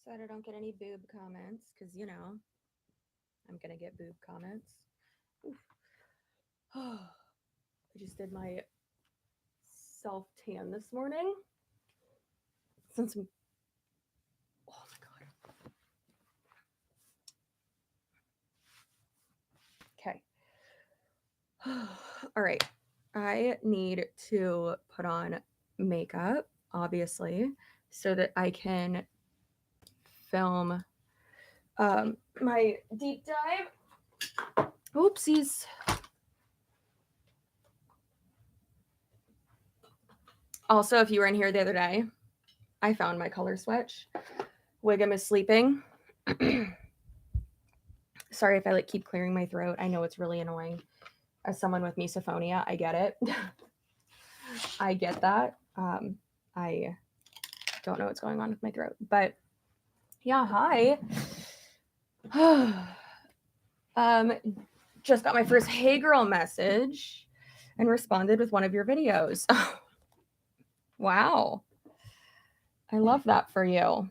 So I don't get any boob comments, because, you know, I'm going to get boob comments. Oof. I just did my self-tan this morning. Since I'm... Oh, my God. Okay. All right. I need to put on makeup, obviously, so that I can film my deep dive. Oopsies. Also, if you were in here the other day, I found my color switch. Wiggum is sleeping. Sorry if I like keep clearing my throat. I know it's really annoying. As someone with misophonia, I get it. I get that. I don't know what's going on with my throat, but yeah, hi. Just got my first "Hey Girl" message and responded with one of your videos. Wow. I love that for you.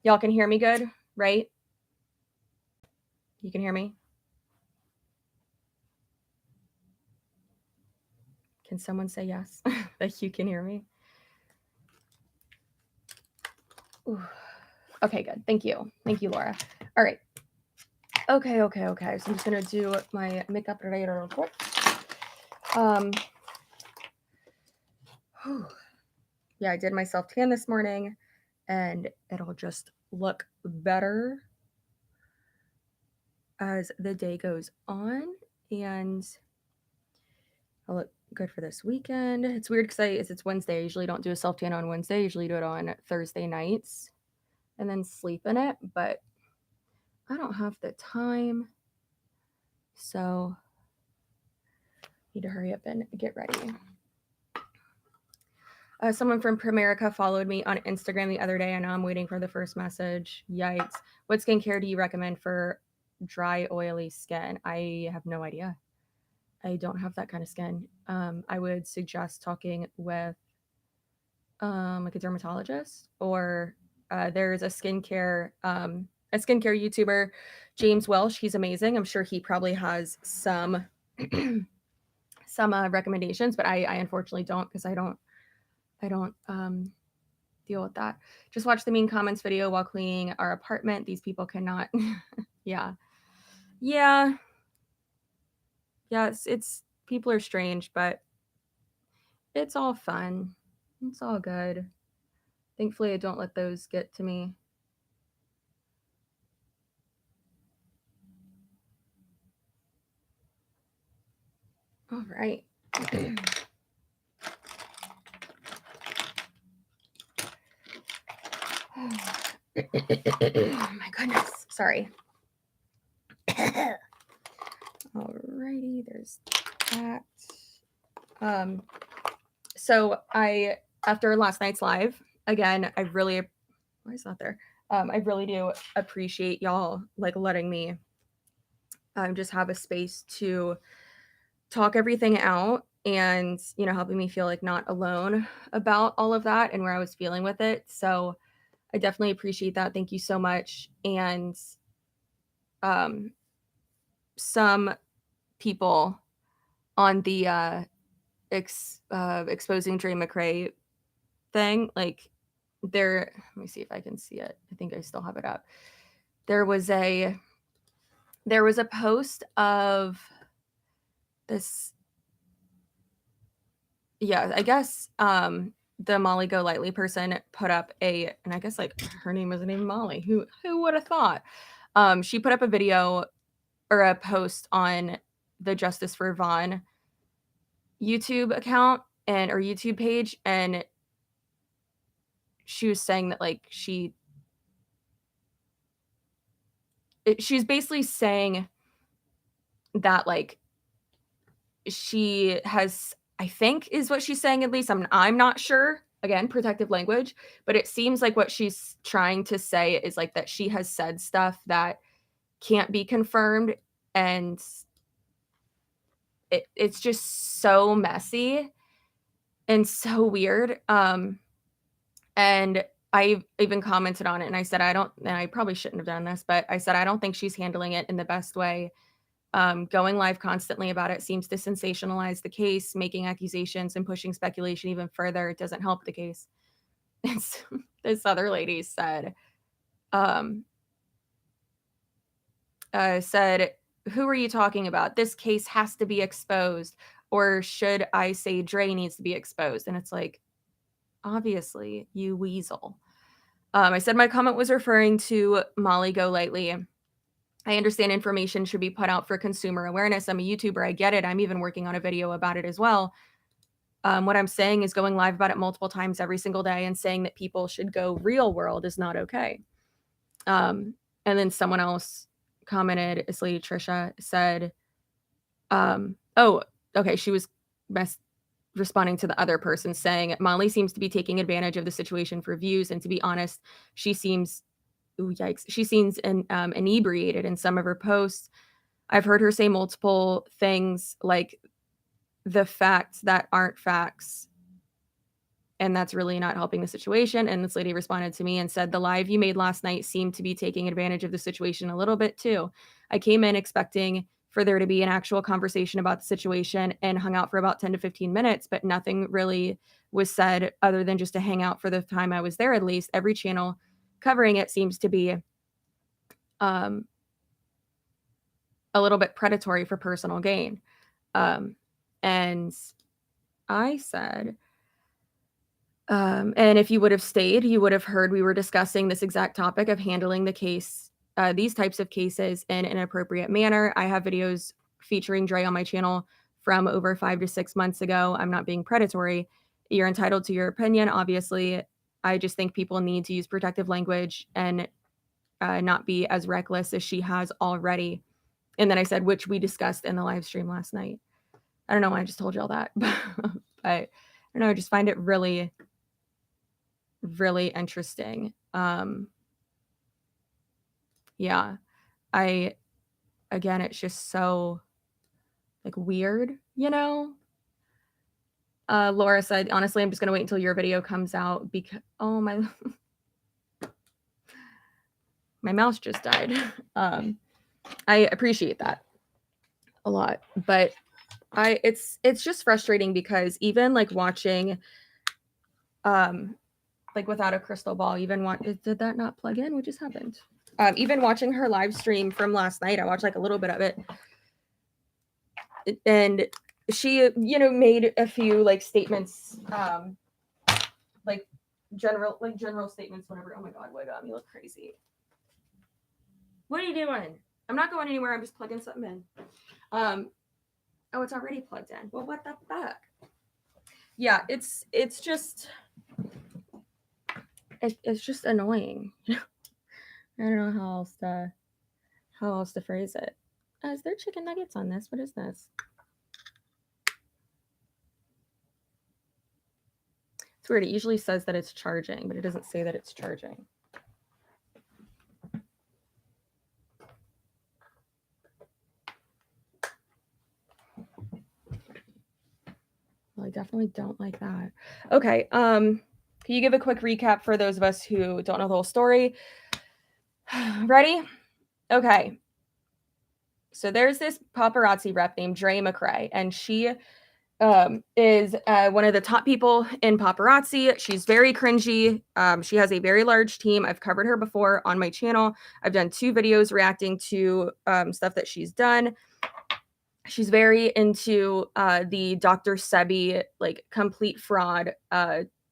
Y'all can hear me good, right? You can hear me? Can someone say yes that you can hear me? Ooh. Okay, good. Thank you. Thank you, Laura. All right. Okay. So I'm just going to do my makeup real quick. Yeah, I did my self-tan this morning, and it'll just look better as the day goes on, and I'll look good for this weekend. It's weird because it's Wednesday. I usually don't do a self-tan on Wednesday. I usually do it on Thursday nights and then sleep in it, but I don't have the time, so need to hurry up and get ready. Someone from Primerica followed me on Instagram the other day. I know I'm waiting for the first message. Yikes. What skincare do you recommend for dry, oily skin? I have no idea. I don't have that kind of skin. I would suggest talking with like a dermatologist, or there's a skincare YouTuber, James Welsh. He's amazing. I'm sure he probably has some recommendations, but I unfortunately don't, because I don't deal with that. Just watch the mean comments video while cleaning our apartment. These people cannot. Yeah. It's people are strange, but it's all fun. It's all good. Thankfully, I don't let those get to me. All right. Oh my goodness. Sorry. Alrighty, there's that. So after last night's live, again, I really do appreciate y'all like letting me just have a space to talk everything out, and helping me feel like not alone about all of that and where I was feeling with it. So I definitely appreciate that. Thank you so much. And some people on the exposing Dre McCray thing, like let me see if I can see it. I think I still have it up. There was a post of this. Yeah, I guess the Molly Golightly person put up and I guess like her name wasn't even Molly. Who would have thought? She put up a video or a post on the Justice for Vaughn YouTube account or YouTube page, and she was saying that like she was basically saying that like she has, I think is what she's saying, at least I'm not sure, again, protective language, but it seems like what she's trying to say is like that she has said stuff that can't be confirmed, and it's just so messy and so weird. And I even commented on it and I said, and I probably shouldn't have done this, but I said, I don't think she's handling it in the best way. Going live constantly about it seems to sensationalize the case, making accusations and pushing speculation even further. It doesn't help the case. And this other lady said, who are you talking about? This case has to be exposed. Or should I say Dre needs to be exposed? And it's like, obviously, you weasel. I said my comment was referring to Molly Golightly. I understand information should be put out for consumer awareness. I'm a YouTuber. I get it. I'm even working on a video about it as well. What I'm saying is going live about it multiple times every single day and saying that people should go real world is not okay. And then someone else commented, this lady Trisha said, oh, okay, she was responding to the other person saying, Molly seems to be taking advantage of the situation for views. And to be honest, she seems inebriated in some of her posts. I've heard her say multiple things like the facts that aren't facts. And that's really not helping the situation. And this lady responded to me and said, the live you made last night seemed to be taking advantage of the situation a little bit too. I came in expecting for there to be an actual conversation about the situation and hung out for about 10 to 15 minutes, but nothing really was said other than just to hang out for the time I was there. At least every channel covering it seems to be a little bit predatory for personal gain. And I said, and if you would have stayed, you would have heard we were discussing this exact topic of handling the case, these types of cases in an appropriate manner. I have videos featuring Dre on my channel from over 5 to 6 months ago. I'm not being predatory. You're entitled to your opinion. Obviously, I just think people need to use protective language and not be as reckless as she has already. And then I said, which we discussed in the live stream last night. I don't know why I just told you all that, but I don't know. I just find it really, really interesting. Yeah, again, it's just so like weird, you know? Laura said, honestly, I'm just going to wait until your video comes out because, oh, my mouse just died. I appreciate that a lot, but it's just frustrating because even like watching, like without a crystal ball, did that not plug in? What just happened? Even watching her live stream from last night, I watched like a little bit of it, and she, made a few like statements, like general statements, whatever. Oh my God, what got me look crazy? What are you doing? I'm not going anywhere. I'm just plugging something in. Oh, it's already plugged in. Well, what the fuck? Yeah, it's just annoying. I don't know how else to phrase it. Is there chicken nuggets on this? What is this? It's weird. It usually says that it's charging, but it doesn't say that it's charging. Well, I definitely don't like that. Okay. Can you give a quick recap for those of us who don't know the whole story? Ready? Okay. So there's this paparazzi rep named Dre McCray, and she is one of the top people in paparazzi. She's very cringy. She has a very large team. I've covered her before on my channel. I've done 2 videos reacting to stuff that she's done. She's very into the Dr. Sebi, like complete fraud,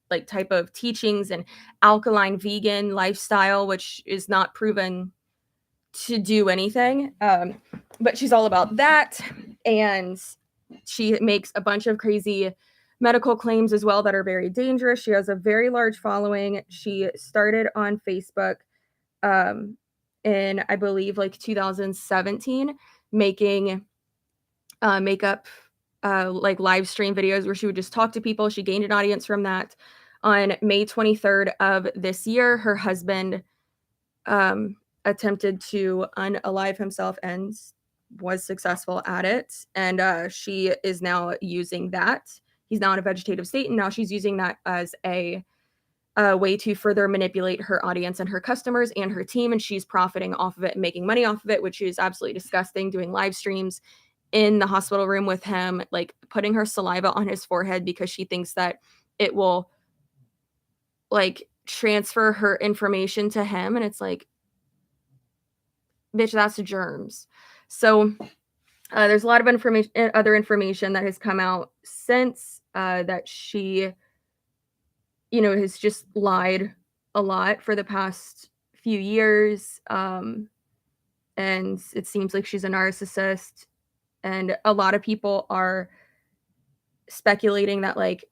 like type of teachings and alkaline vegan lifestyle, which is not proven to do anything. But she's all about that. And she makes a bunch of crazy medical claims as well that are very dangerous. She has a very large following. She started on Facebook in, I believe, like 2017, making makeup like live stream videos where she would just talk to people. She gained an audience from that. On May 23rd of this year, her husband attempted to unalive himself and was successful at it. And she is now using that. He's now in a vegetative state, and now she's using that as a a way to further manipulate her audience and her customers and her team, and she's profiting off of it and making money off of it, which is absolutely disgusting, doing live streams in the hospital room with him, like, putting her saliva on his forehead because she thinks that it will, like, transfer her information to him, and it's like, "Bitch, that's germs." So, there's a lot of other information that has come out since, that she, has just lied a lot for the past few years, and it seems like she's a narcissist, and a lot of people are speculating that, like,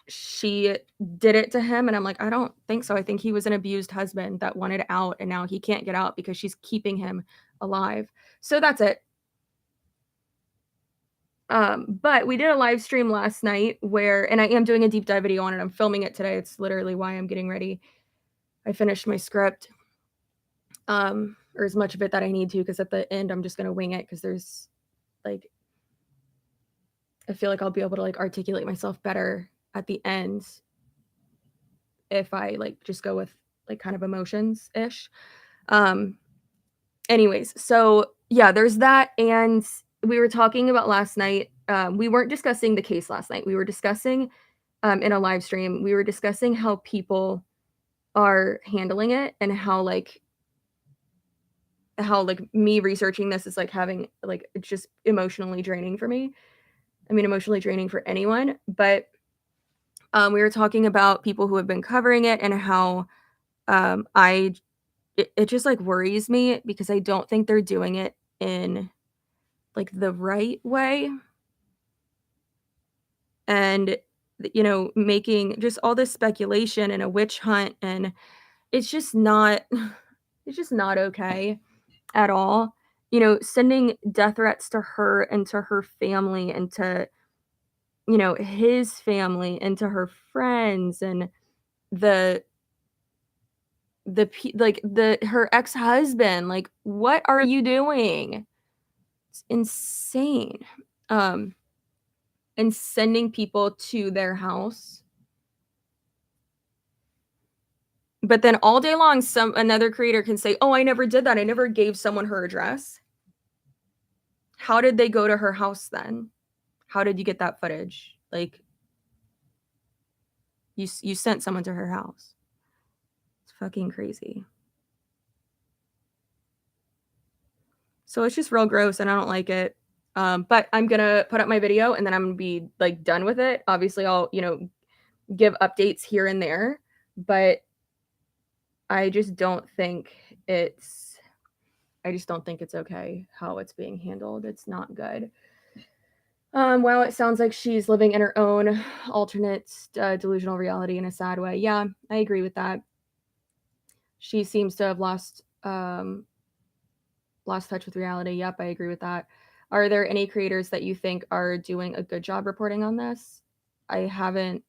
she did it to him, and I'm like, "I don't think so. I think he was an abused husband that wanted out, and now he can't get out because she's keeping him alive." So that's it. But we did a live stream last night where, and I am doing a deep dive video on it. I'm filming it today. It's literally why I'm getting ready. I finished my script, or as much of it that I need to, because at the end I'm just gonna wing it because there's, like, I feel like I'll be able to, like, articulate myself better at the end if I, like, just go with, like, kind of emotions-ish. Um, Anyways, so, yeah, there's that, and we were talking about last night, we weren't discussing the case last night, we were discussing, in a live stream, we were discussing how people are handling it and how, like, me researching this is, like, having, like, it's just emotionally draining for me. I mean, emotionally draining for anyone, but, we were talking about people who have been covering it and how, I it just, like, worries me because I don't think they're doing it in, like, the right way, and, making just all this speculation and a witch hunt, and it's just not it's just not okay at all. Sending death threats to her and to her family and to, his family and to her friends and the the her ex-husband, like, what are you doing? It's insane. Um, and sending people to their house. But then all day long, another creator can say, "Oh, I never did that. I never gave someone her address." How did they go to her house then? How did you get that footage? Like, you sent someone to her house. It's fucking crazy. So it's just real gross and I don't like it. But I'm gonna put up my video and then I'm gonna be, like, done with it. Obviously, I'll, give updates here and there, but I just don't think it's I just don't think it's okay how it's being handled. It's not good. Wow, it sounds like she's living in her own alternate, delusional reality in a sad way. Yeah, I agree with that. She seems to have lost touch with reality. Yep, I agree with that. Are there any creators that you think are doing a good job reporting on this? I haven't.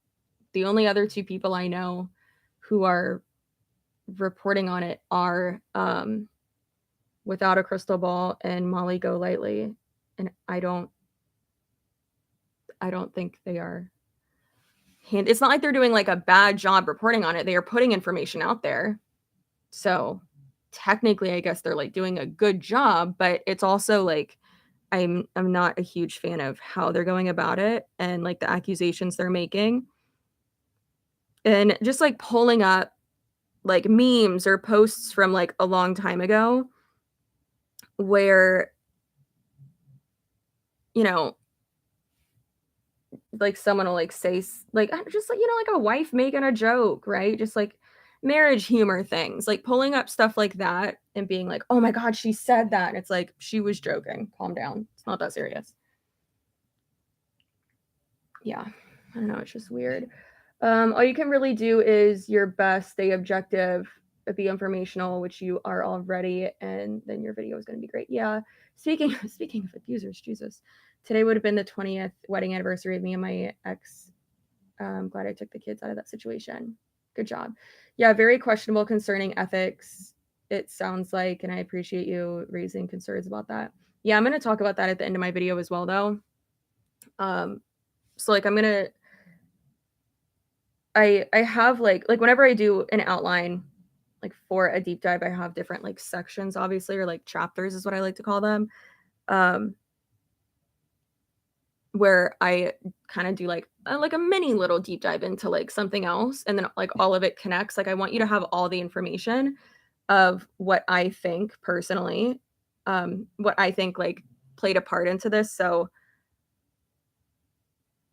The only other two people I know who are reporting on it are, Without a Crystal Ball and Molly Go Lightly, and I don't think they are it's not like they're doing, like, a bad job reporting on it. They are putting information out there. So, technically, I guess they're, like, doing a good job, but it's also, like, I'm not a huge fan of how they're going about it and, like, the accusations they're making. And just, like, pulling up, like, memes or posts from, like, a long time ago where, you know, like, someone will, like, say like, just, like, like a wife making a joke, right? Just, like, marriage humor things, like, pulling up stuff like that and being like, "Oh my god, she said that." And it's like, "She was joking. Calm down. It's not that serious." Yeah. I don't know, it's just weird. All you can really do is your best, stay objective, be informational, which you are already, and then your video is gonna be great. Yeah. Speaking of abusers, Jesus. Today would have been the 20th wedding anniversary of me and my ex. Glad I took the kids out of that situation. Good job. Yeah, very questionable concerning ethics, it sounds like, and I appreciate you raising concerns about that. Yeah, I'm gonna talk about that at the end of my video as well, though. So, like, I'm gonna I have, like whenever I do an outline, like, for a deep dive, I have different, like, sections, obviously, or, like, chapters is what I like to call them, um, where I kinda do, like a mini little deep dive into, like, something else, and then, like, all of it connects. Like, I want you to have all the information of what I think personally, what I think, like, played a part into this, so,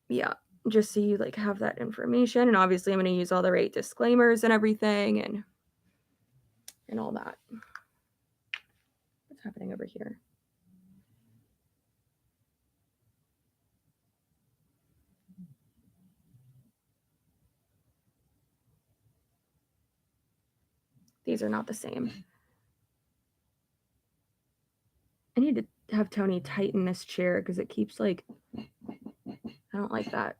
yeah, just so you, like, have that information, and obviously, I'm gonna use all the right disclaimers and everything and all that. What's happening over here? These are not the same. I need to have Tony tighten this chair because it keeps, like I don't like that.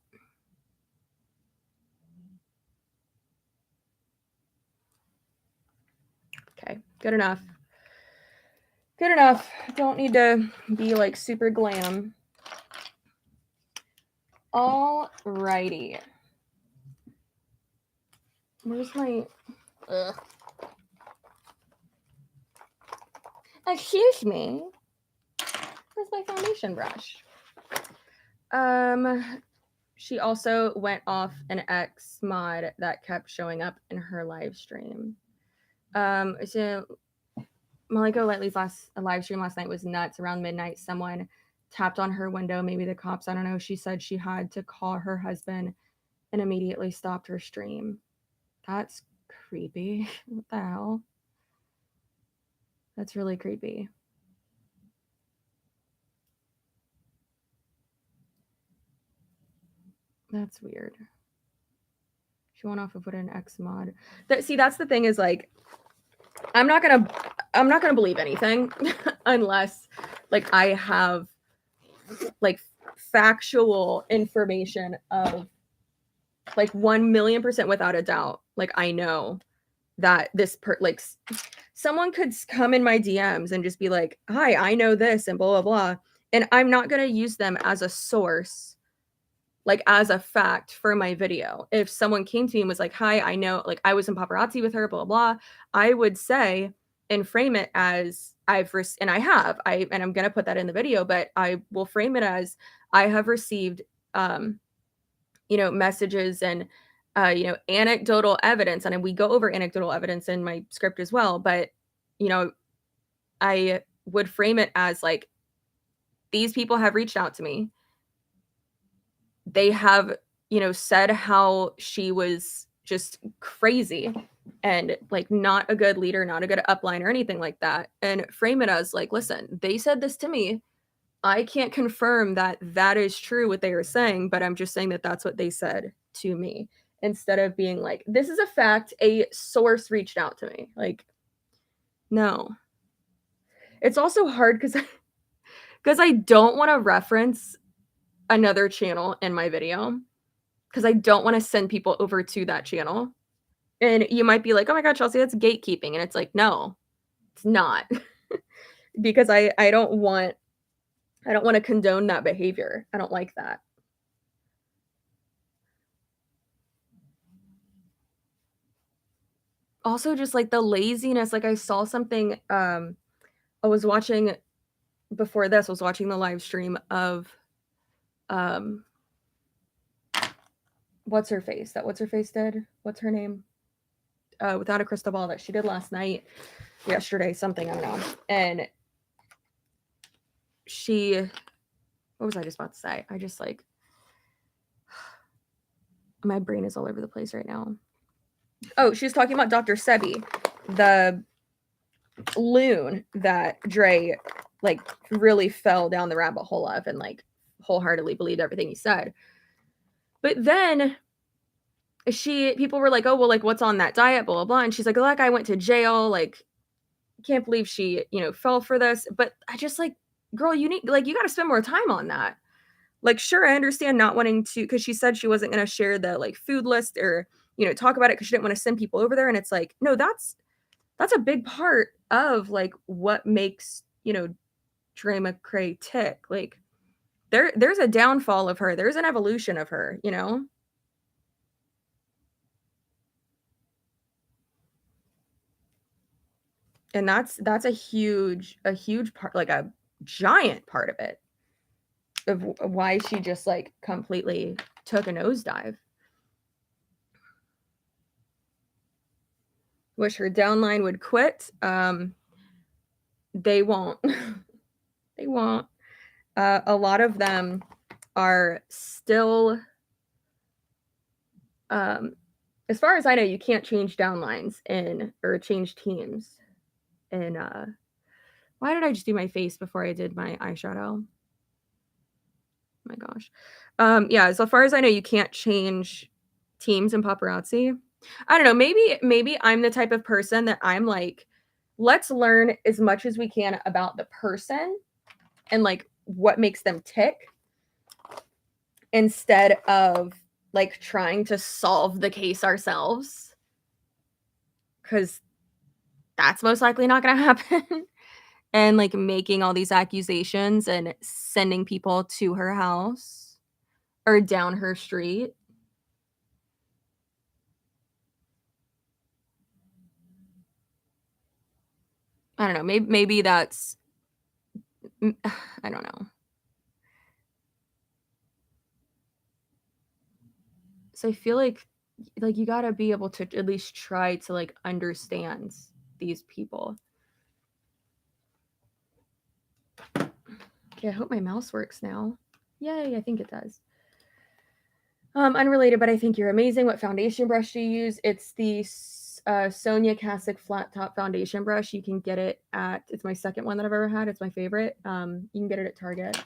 Okay, good enough. Good enough. Don't need to be, like, super glam. Alrighty. Where's my ugh. Excuse me. Where's my foundation brush? She also went off an X mod that kept showing up in her live stream. So Malika Lightly's live stream last night was nuts. Around midnight, someone tapped on her window, maybe the cops, I don't know. She said she had to call her husband and immediately stopped her stream. That's creepy. What the hell? That's really creepy. That's weird. She went off of what an X mod. See, that's the thing is, like, I'm not gonna believe anything unless, like, I have, like, factual information of, like, 1,000,000% without a doubt. Like, I know that someone could come in my DMs and just be like, "Hi, I know this," and blah blah blah, and I'm not gonna use them as a source, like, as a fact for my video. If someone came to me and was like, "Hi, I know, like, I was in paparazzi with her, blah, blah," I would say and frame it as and I have, and I'm gonna put that in the video, but I will frame it as I have received, messages and, anecdotal evidence, and we go over anecdotal evidence in my script as well, but, you know, I would frame it as, like, these people have reached out to me. They have, said how she was just crazy and, like, not a good leader, not a good upline or anything like that, and frame it as, like, "Listen, they said this to me. I can't confirm that that is true what they are saying, but I'm just saying that that's what they said to me," instead of being like, "This is a fact, a source reached out to me." Like, no. It's also hard because I don't wanna reference another channel in my video, because I don't wanna send people over to that channel. And you might be like, "Oh my god, Chelsea, that's gatekeeping." And it's like, "No, it's not." Because I don't wanna condone that behavior. I don't like that. Also, just, like, the laziness, like, I saw something, I was watching before this, I was watching the live stream of, um, what's her face? That what's her face did? What's her name? Without a crystal ball that she did last night, yesterday, something, I don't know. And she what was I just about to say? I just, like my brain is all over the place right now. Oh, she was talking about Dr. Sebi, the loon that Dre, like, really fell down the rabbit hole of and, like, wholeheartedly believed everything he said. But then people were like, "Oh, well, like, what's on that diet, blah, blah, blah," and she's like, "Oh, that guy went to jail, like, can't believe she, fell for this." But I just, like, girl, you gotta spend more time on that. Like, sure, I understand not wanting to, because she said she wasn't gonna share the, like, food list or, talk about it because she didn't wanna send people over there, and it's like, no, that's a big part of, like, what makes, Dre McCray tick. Like, there's a downfall of her, there's an evolution of her, you know? And that's a huge part, like a giant part of it, of why she just like completely took a nosedive. Wish her downline would quit. They won't. They won't. A lot of them are still, as far as I know, you can't change downlines or change teams in, why did I just do my face before I did my eyeshadow? My gosh. Yeah, so far as I know, you can't change teams in paparazzi. I don't know, maybe I'm the type of person that I'm like, let's learn as much as we can about the person and like what makes them tick, instead of like trying to solve the case ourselves, because that's most likely not going to happen. And like making all these accusations and sending people to her house or down her street. I don't know. Maybe that's, I don't know. So I feel like you got to be able to at least try to like understand these people. Okay, I hope my mouse works now. Yay, I think it does. Unrelated, but I think you're amazing. What foundation brush do you use? It's the Sonia Kasic flat top foundation brush. You can get it it's my second one that I've ever had. It's my favorite. You can get it at Target.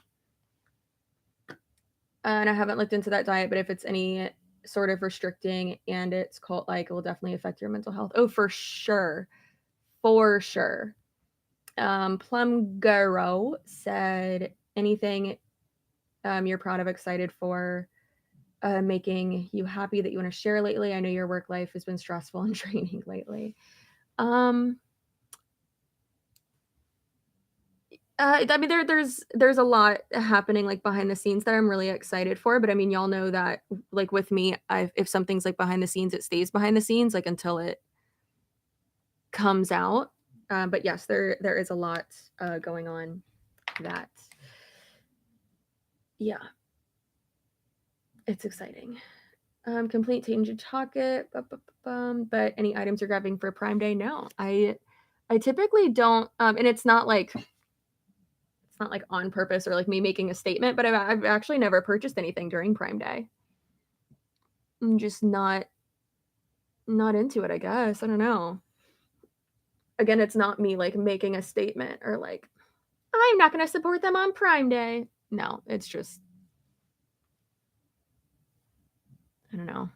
And I haven't looked into that diet, but if it's any sort of restricting and it's cult-like, it will definitely affect your mental health. Oh, for sure. For sure. Plum Garo said, anything you're proud of, excited for, making you happy that you want to share lately? I know your work life has been stressful and draining lately. I mean, there's a lot happening like behind the scenes that I'm really excited for. But I mean, y'all know that like with me, if something's like behind the scenes, it stays behind the scenes like until it comes out. But yes, there is a lot going on. That, yeah, it's exciting. Complete change of pocket, but any items you're grabbing for Prime Day? No, I typically don't, and it's not like on purpose or like me making a statement, but I've actually never purchased anything during Prime Day. I'm just not into it, I guess. I don't know. Again, it's not me like making a statement or like, I'm not going to support them on Prime Day. No, it's just, I don't know.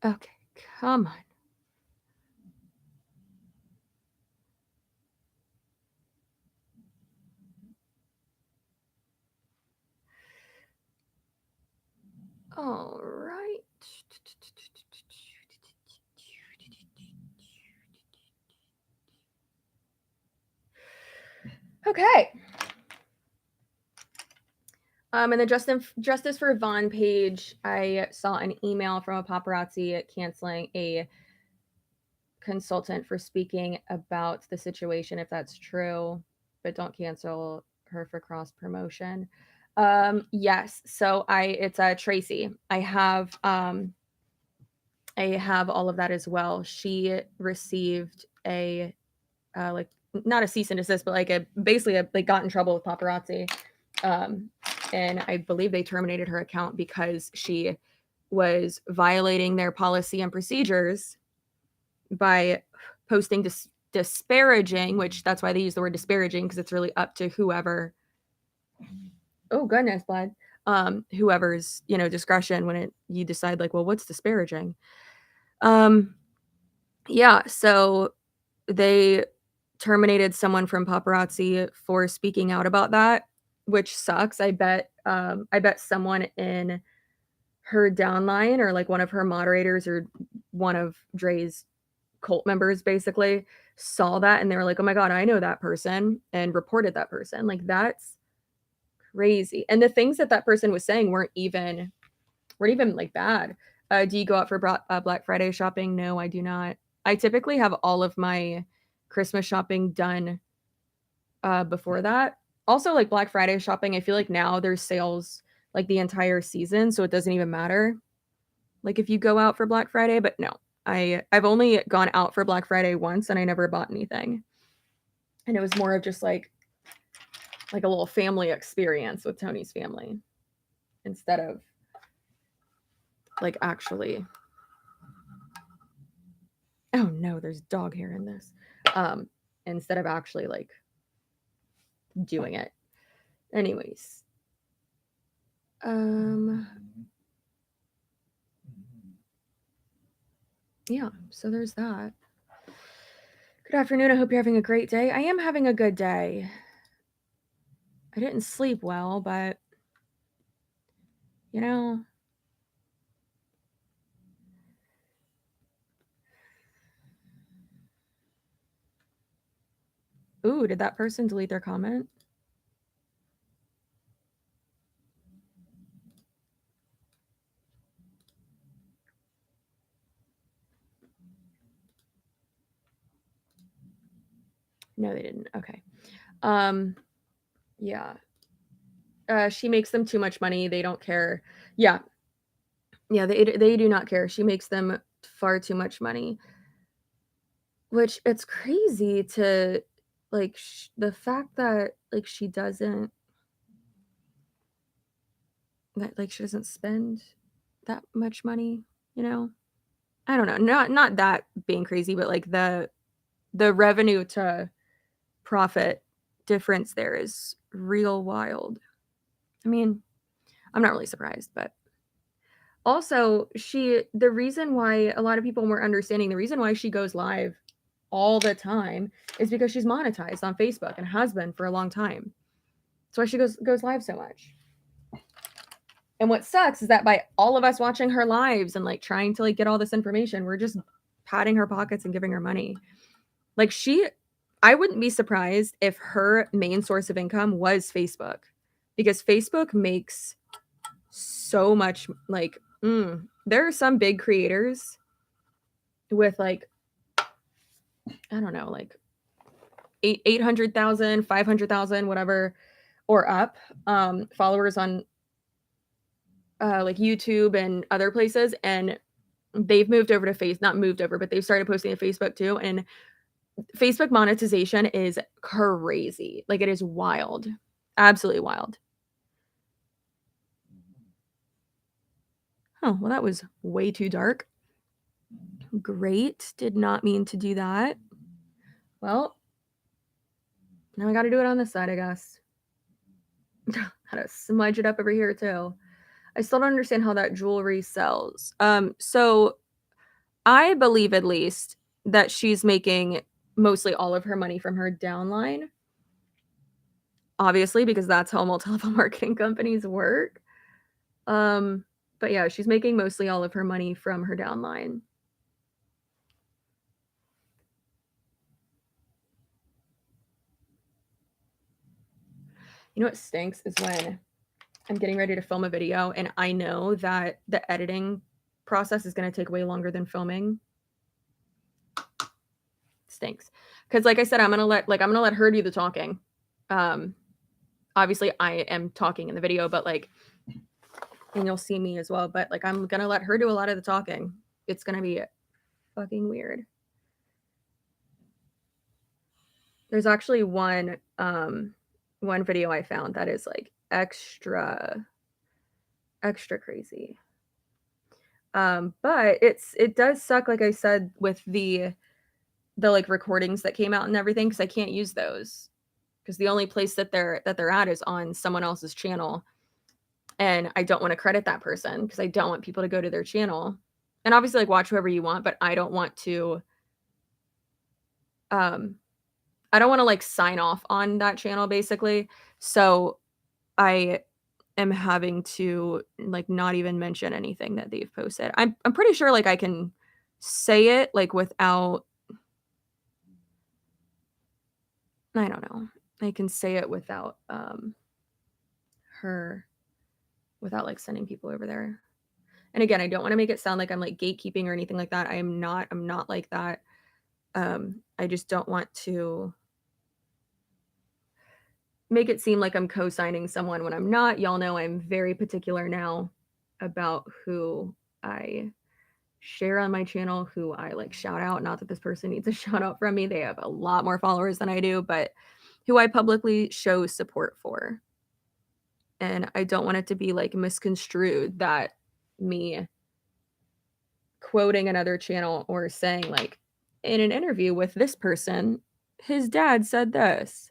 Okay, come on. All right. Okay. In the Justice for Vaughn page, I saw an email from a paparazzi canceling a consultant for speaking about the situation, if that's true, but don't cancel her for cross promotion. Yes. So it's Tracy. I have all of that as well. She received a like not a cease and desist, but like basically got in trouble with paparazzi. And I believe they terminated her account because she was violating their policy and procedures by posting disparaging, which that's why they use the word disparaging, because it's really up to whoever. Oh goodness, blood. Whoever's discretion when you decide like, well, what's disparaging? Yeah. So they terminated someone from paparazzi for speaking out about that, which sucks. I bet someone in her downline or like one of her moderators or one of Dre's cult members basically saw that and they were like, oh my God, I know that person, and reported that person. Like, that's crazy. And the things that person was saying weren't even like bad. Do you go out for Black Friday shopping? No, I do not. I typically have all of my Christmas shopping done before that. Also, like Black Friday shopping, I feel like now there's sales like the entire season, so it doesn't even matter. Like if you go out for Black Friday, but no. I've only gone out for Black Friday once and I never bought anything. And it was more of just like a little family experience with Tony's family instead of like actually. Oh no, there's dog hair in this. Instead of actually like doing it. Anyways. Yeah, so there's that. Good afternoon. I hope you're having a great day. I am having a good day. I didn't sleep well, but you know, ooh, did that person delete their comment? No, they didn't. Okay. Yeah. She makes them too much money. They don't care. Yeah. Yeah, they do not care. She makes them far too much money. Which it's crazy to like the fact that like she doesn't spend that much money, you know? I don't know. Not that being crazy, but like the revenue to profit difference there is real wild. I mean, I'm not really surprised, but also the reason why a lot of people weren't understanding the reason why she goes live all the time is because she's monetized on Facebook and has been for a long time. That's why she goes live so much. And what sucks is that by all of us watching her lives and like trying to like get all this information, we're just patting her pockets and giving her money. Like I wouldn't be surprised if her main source of income was Facebook, because Facebook makes so much like there are some big creators with like I don't know, like 800,000, 500,000, whatever, or up followers on like YouTube and other places, and they've moved over to not moved over, but they've started posting to Facebook too, and Facebook monetization is crazy. Like it is wild. Absolutely wild. Oh, well, that was way too dark. Great. Did not mean to do that. Well, now I got to do it on this side, I guess. How to smudge it up over here too. I still don't understand how that jewelry sells. So I believe at least that she's making mostly all of her money from her downline. Obviously, because that's how multi-level marketing companies work. But yeah, she's making mostly all of her money from her downline. You know what stinks is when I'm getting ready to film a video and I know that the editing process is going to take way longer than filming. Stinks. Because like I said, I'm gonna let her do the talking. Obviously I am talking in the video, but like, and you'll see me as well, but like I'm gonna let her do a lot of the talking. It's gonna be fucking weird. There's actually one video I found that is like extra crazy. But it does suck, like I said, with the like recordings that came out and everything, because I can't use those because the only place that they're at is on someone else's channel, and I don't want to credit that person because I don't want people to go to their channel. And obviously, like, watch whoever you want, but I don't want to like sign off on that channel basically. So I am having to like not even mention anything that they've posted. I'm pretty sure like I can say it like without, I don't know. I can say it without her, without like sending people over there. And again, I don't want to make it sound like I'm like gatekeeping or anything like that. I'm not like that. I just don't want to make it seem like I'm co-signing someone when I'm not. Y'all know I'm very particular now about who I share on my channel, who I like shout out. Not that this person needs a shout out from me. They have a lot more followers than I do, but who I publicly show support for. And I don't want it to be like misconstrued that me quoting another channel or saying like in an interview with this person, his dad said this.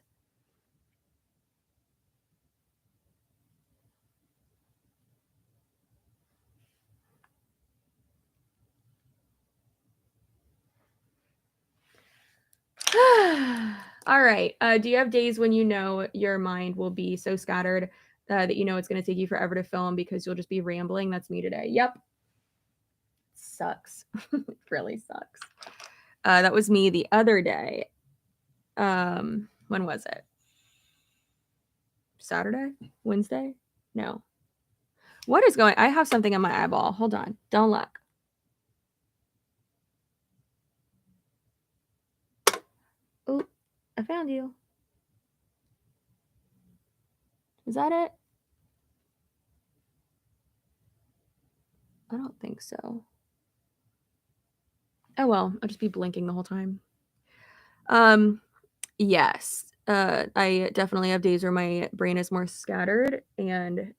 All right. Do you have days when you know your mind will be so scattered that you know it's going to take you forever to film because you'll just be rambling? That's me today. Yep. Sucks. It really sucks. That was me the other day. When was it? Saturday? Wednesday? No. What is going? I have something in my eyeball. Hold on. Don't look. Oh, I found you. Is that it? I don't think so. Oh well, I'll just be blinking the whole time. Yes. I definitely have days where my brain is more scattered and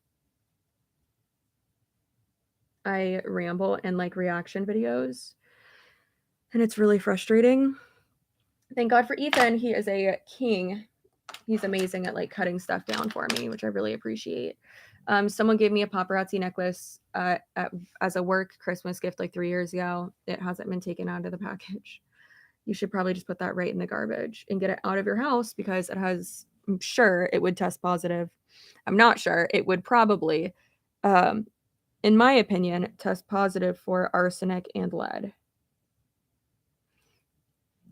I ramble in like reaction videos. And it's really frustrating. Thank God for Ethan. He is a king. He's amazing at like cutting stuff down for me, which I really appreciate. Someone gave me a paparazzi necklace as a work Christmas gift like 3 years ago. It hasn't been taken out of the package. You should probably just put that right in the garbage and get it out of your house because it has, I'm sure it would test positive. I'm not sure. It would probably, in my opinion, test positive for arsenic and lead.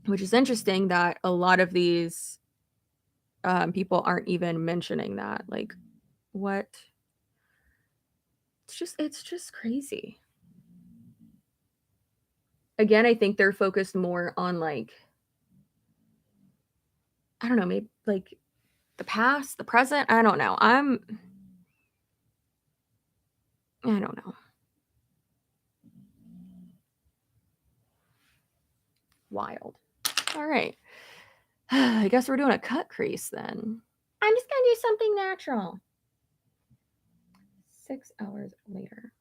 Which is interesting that a lot of these people aren't even mentioning that. Like, what? It's just crazy. Again, I think they're focused more on like, I don't know, maybe like the past, the present. I don't know. I don't know. Wild. All right. I guess we're doing a cut crease then. I'm just going to do something natural. 6 hours later.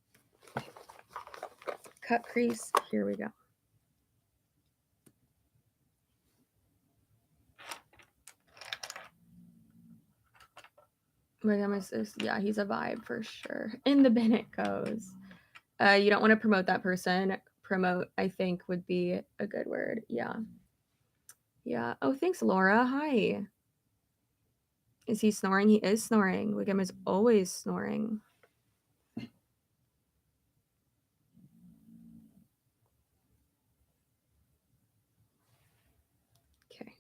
Cut crease. Here we go. My nemesis, yeah, he's a vibe for sure. In the bin it goes. You don't want to promote that person. Promote, I think, would be a good word. Yeah. Yeah. Oh, thanks, Laura. Hi. Is he snoring? He is snoring. Wiggum is always snoring. Okay.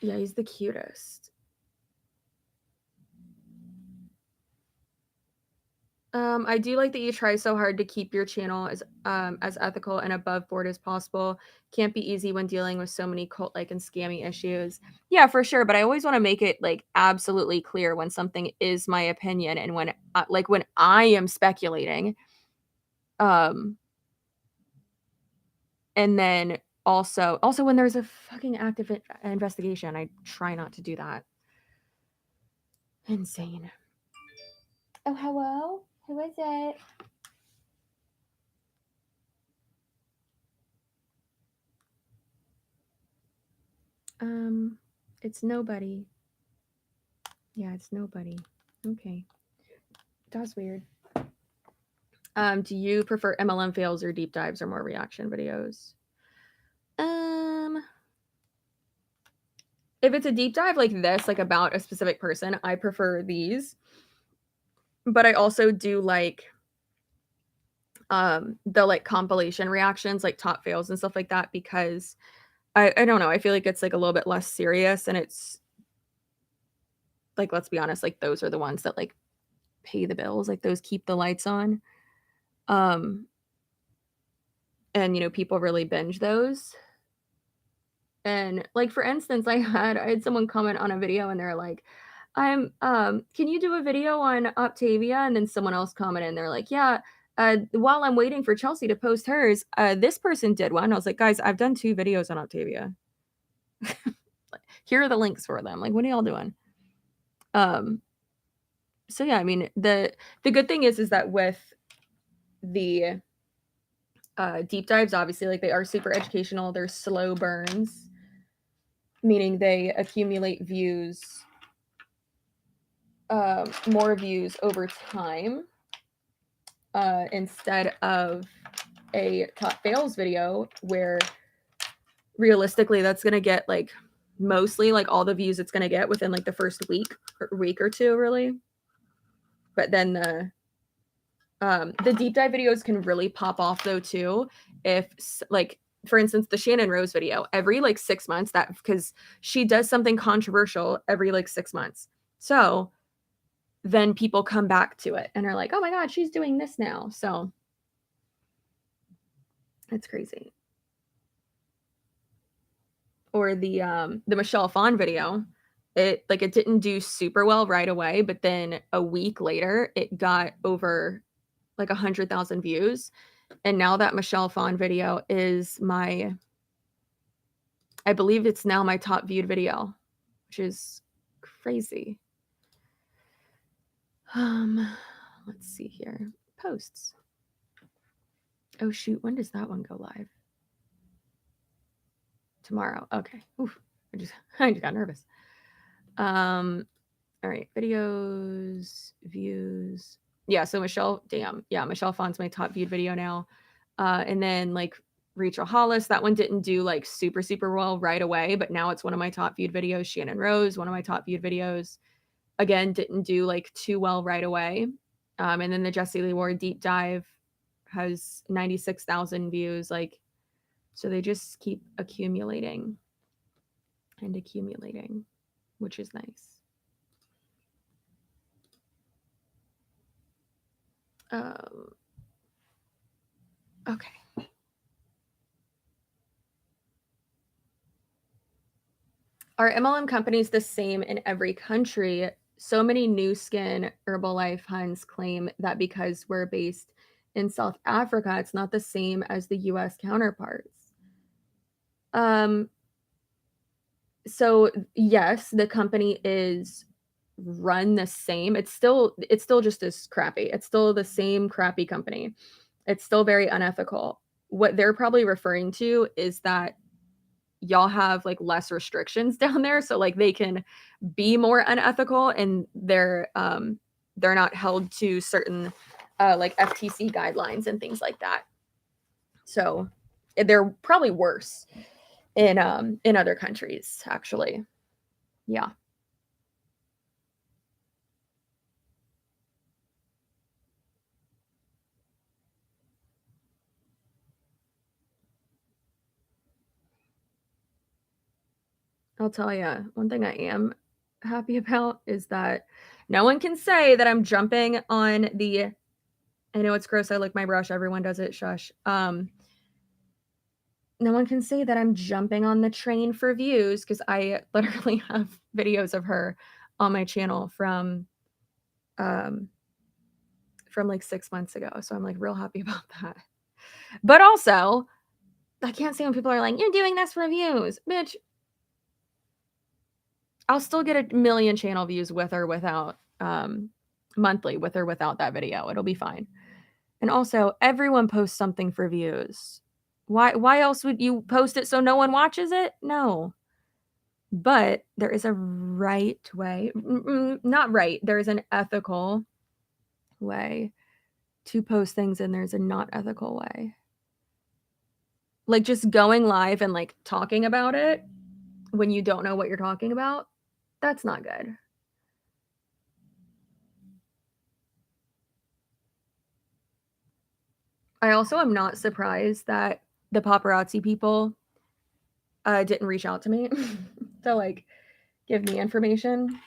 Yeah, he's the cutest. I do like that you try so hard to keep your channel as ethical and above board as possible. Can't be easy when dealing with so many cult-like and scammy issues. Yeah, for sure. But I always want to make it like absolutely clear when something is my opinion and when like when I am speculating. And then also when there's a fucking active investigation, I try not to do that. Insane. Oh, hello? Who is it? It's nobody. Yeah, it's nobody. Okay. That's weird. Do you prefer MLM fails or deep dives or more reaction videos? If it's a deep dive like this, like about a specific person, I prefer these. But I also do like the like compilation reactions, like top fails and stuff like that, because I don't know, I feel like it's like a little bit less serious and it's like, let's be honest, like those are the ones that like pay the bills, like those keep the lights on. And, you know, people really binge those. And like, for instance, I had someone comment on a video and they're like, can you do a video on Octavia? And then someone else commented and they're like, yeah, while I'm waiting for Chelsea to post hers, this person did one. I was like, guys, I've done 2 videos on Octavia. Here are the links for them. Like, what are y'all doing? So yeah, I mean, the good thing is that with the deep dives, obviously, like, they are super educational. They're slow burns, meaning they accumulate views, more views over time, instead of a top fails video where realistically that's going to get like mostly like all the views it's going to get within like the first week or 2, really. But then the deep dive videos can really pop off though too, if like, for instance, the Shannon Rose video, every like 6 months, that because she does something controversial every like 6 months, so then people come back to it and are like, oh my god, she's doing this now. So it's crazy. Or the Michelle Phan video, it didn't do super well right away, but then a week later it got over like 100,000 views. And now that Michelle Phan video is I believe it's now my top viewed video, which is crazy. Let's see here. Posts. Oh shoot, when does that one go live? Tomorrow. Okay. Oof. I just got nervous. All right, videos, views. Yeah, so Michelle Phan's my top viewed video now. And then like Rachel Hollis, that one didn't do like super well right away, but now it's one of my top viewed videos. Shannon Rose, one of my top viewed videos, again didn't do like too well right away. And then the Jessie Lee Ward deep dive has 96,000 views. Like, so they just keep accumulating and accumulating, which is nice. Okay. Are MLM companies the same in every country? So many new skin Herbalife Huns claim that because we're based in South Africa, it's not the same as the US counterparts. So yes, the company is run the same. It's still just as crappy. It's still the same crappy company. It's still very unethical. What they're probably referring to is that y'all have like less restrictions down there, so like they can be more unethical, and they're not held to certain like FTC guidelines and things like that. So they're probably worse in other countries, actually. Yeah. I'll tell you, one thing I am happy about is that no one can say that I'm jumping on the, I know it's gross, I lick my brush, everyone does it, shush. No one can say that I'm jumping on the train for views, because I literally have videos of her on my channel from like 6 months ago. So I'm like real happy about that. But also, I can't say when people are like, you're doing this for views. Bitch, I'll still get 1 million channel views with or without, monthly, with or without that video. It'll be fine. And also, everyone posts something for views. Why else would you post it so no one watches it? No. But there is a right way, not right, there is an ethical way to post things, and there's a not ethical way. Like just going live and like talking about it when you don't know what you're talking about, that's not good. I also am not surprised that the paparazzi people didn't reach out to me to like give me information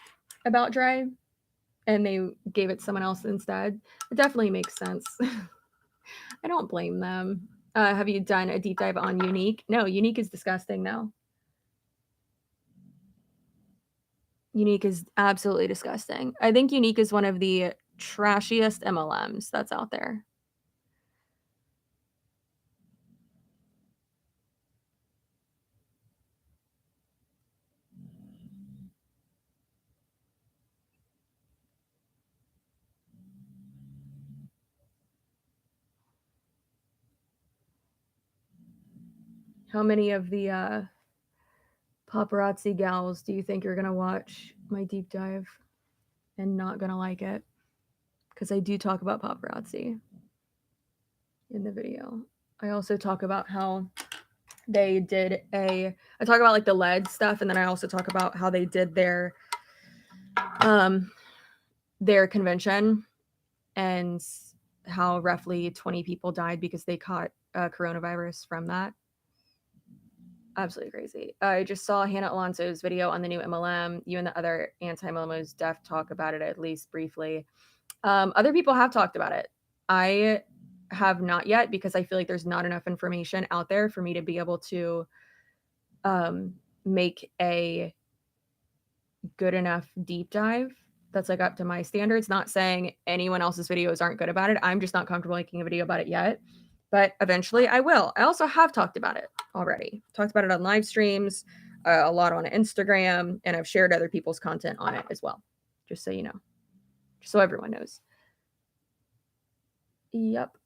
about Dre. and they gave it to someone else instead. It definitely makes sense. I don't blame them. Have you done a deep dive on Unique? No, Unique is disgusting now. Unique is absolutely disgusting. I think Unique is one of the trashiest MLMs that's out there. How many of the paparazzi gals do you think are gonna watch my deep dive and not gonna like it? Because I do talk about paparazzi in the video. I also talk about how they did I talk about like the lead stuff, and then I also talk about how they did their convention and how roughly 20 people died because they caught coronavirus from that. Absolutely crazy. I just saw Hannah Alonso's video on the new MLM. You and the other anti-MLMs def talk about it at least briefly. Other people have talked about it. I have not yet because I feel like there's not enough information out there for me to be able to make a good enough deep dive that's like up to my standards. Not saying anyone else's videos aren't good about it. I'm just not comfortable making a video about it yet. But eventually I will. I also have talked about it already. Talked about it on live streams, a lot on Instagram, and I've shared other people's content on it as well. Just so you know. Just so everyone knows. Yep.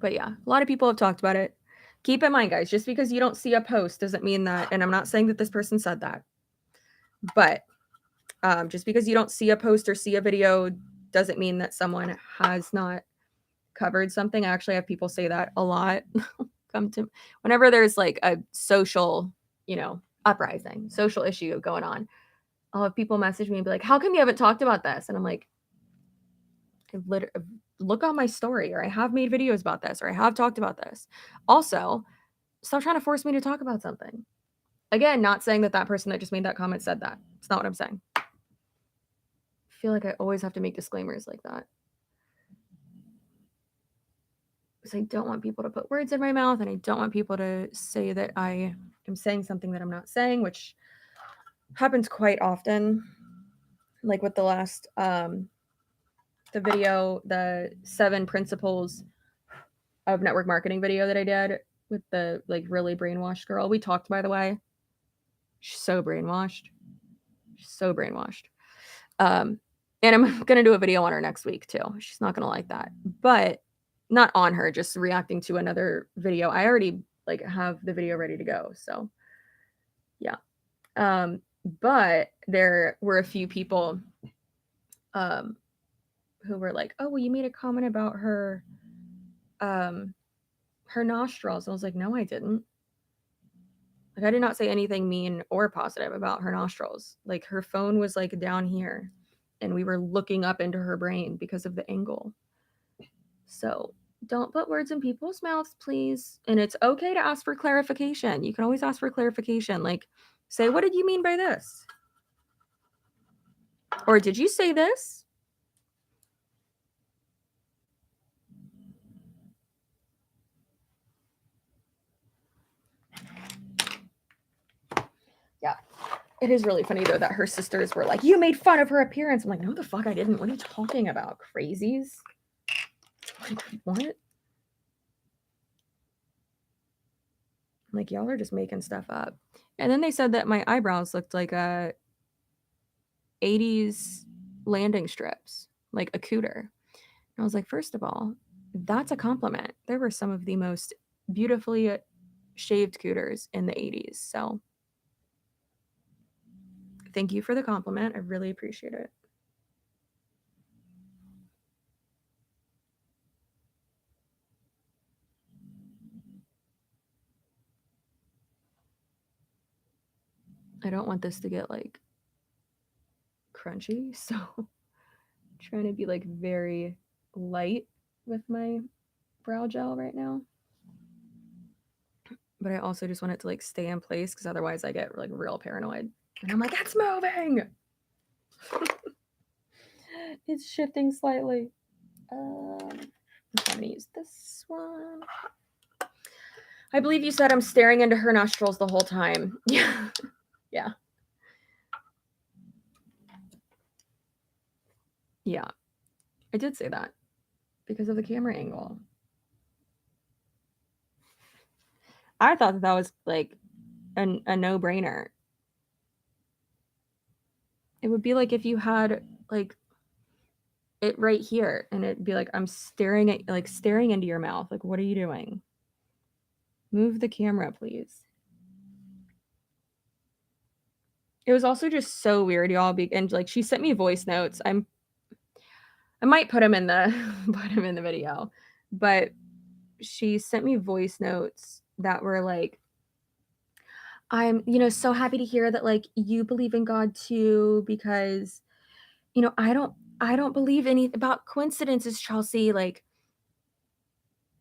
But yeah, a lot of people have talked about it. Keep in mind, guys, just because you don't see a post doesn't mean that, and I'm not saying that this person said that, but just because you don't see a post or see a video doesn't mean that someone has not covered something. I actually have people say that a lot. Come to whenever there's like a social, uprising, social issue going on. I'll have people message me and be like, "How come you haven't talked about this?" And I'm like, look on my story, or I have made videos about this, or I have talked about this. Also, stop trying to force me to talk about something. Again, not saying that that person that just made that comment said that. It's not what I'm saying. I feel like I always have to make disclaimers like that. Because I don't want people to put words in my mouth, and I don't want people to say that I am saying something that I'm not saying, which happens quite often. Like with the last the video, the 7 principles of network marketing video that I did with the like really brainwashed girl. We talked, by the way. She's so brainwashed. She's so brainwashed. And I'm gonna do a video on her next week too. She's not gonna like that. But not on her, just reacting to another video. I already like have the video ready to go. So yeah. But there were a few people who were like, "Oh, well, you made a comment about her her nostrils." I was like, "No, I didn't. Like, I did not say anything mean or positive about her nostrils. Like, her phone was like down here, and we were looking up into her brain because of the angle. So don't put words in people's mouths, please. And it's okay to ask for clarification. You can always ask for clarification. Like, say, what did you mean by this? Or did you say this? Yeah. It is really funny, though, that her sisters were like, you made fun of her appearance. I'm like, no, the fuck I didn't. What are you talking about? Crazies? Like, what? I'm like, y'all are just making stuff up. And then they said that my eyebrows looked like a 80s landing strips, like a cooter. And I was like, first of all, that's a compliment. There were some of the most beautifully shaved cooters in the 80s. So thank you for the compliment. I really appreciate it. I don't want this to get like crunchy. So I'm trying to be like very light with my brow gel right now. but I also just want it to like stay in place because otherwise I get like real paranoid. And I'm like, it's moving. It's shifting slightly. I'm gonna use this one. I believe you said I'm staring into her nostrils the whole time. Yeah. Yeah. Yeah. I did say that because of the camera angle. I thought that was like a no-brainer. It would be like if you had like it right here and it'd be like I'm staring into your mouth. Like, what are you doing? Move the camera, please. It was also just so weird, y'all. And like she sent me voice notes. I might put them in the video, but she sent me voice notes that were like, I'm, so happy to hear that like you believe in God too, because, I don't believe any about coincidences, Chelsea. Like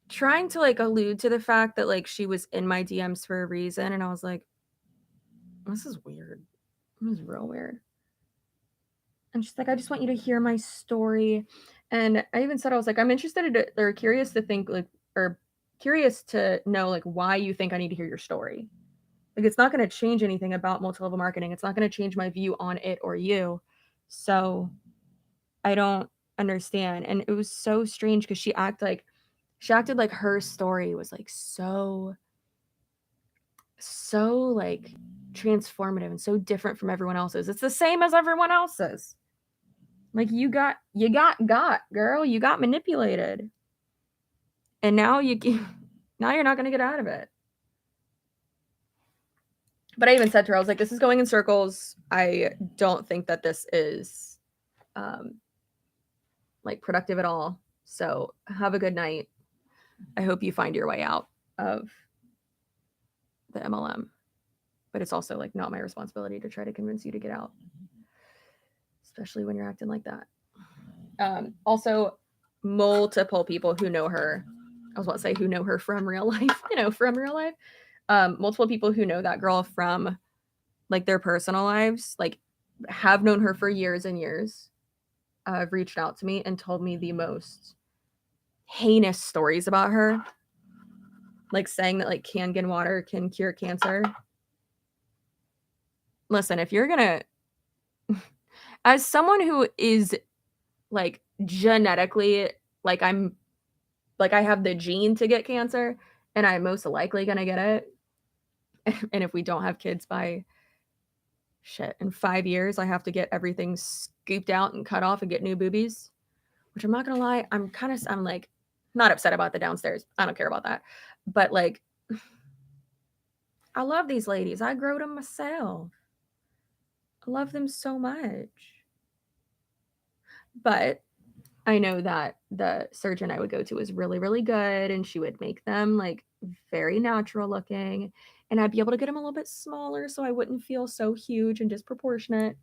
trying to like allude to the fact that like she was in my DMs for a reason, and I was like, this is weird. It was real weird. And she's like, I just want you to hear my story. And I even said, I was like, I'm interested or curious to think like, or curious to know like why you think I need to hear your story. Like, it's not going to change anything about multi-level marketing. It's not going to change my view on it or you. So I don't understand. And it was so strange because she acted like her story was like so like transformative and so different from everyone else's. It's the same as everyone else's. Like you got girl, you got manipulated. And now now you're not going to get out of it. But I even said to her, I was like, this is going in circles. I don't think that this is like productive at all. So have a good night. I hope you find your way out of the MLM. But it's also like not my responsibility to try to convince you to get out, especially when you're acting like that. Also, multiple people who know her, I was about to say who know her from real life, from real life. Multiple people who know that girl from like their personal lives, like have known her for years and years, reached out to me and told me the most heinous stories about her, like saying that like Kangen water can cure cancer. Listen, if you're gonna, as someone who is like genetically, like I'm, like I have the gene to get cancer, and I'm most likely gonna get it. And if we don't have kids by in 5 years, I have to get everything scooped out and cut off and get new boobies. Which I'm not gonna lie, I'm like not upset about the downstairs. I don't care about that. But like I love these ladies. I growed them myself. I love them so much. But I know that the surgeon I would go to is really, really good, and she would make them like very natural looking, and I'd be able to get them a little bit smaller so I wouldn't feel so huge and disproportionate.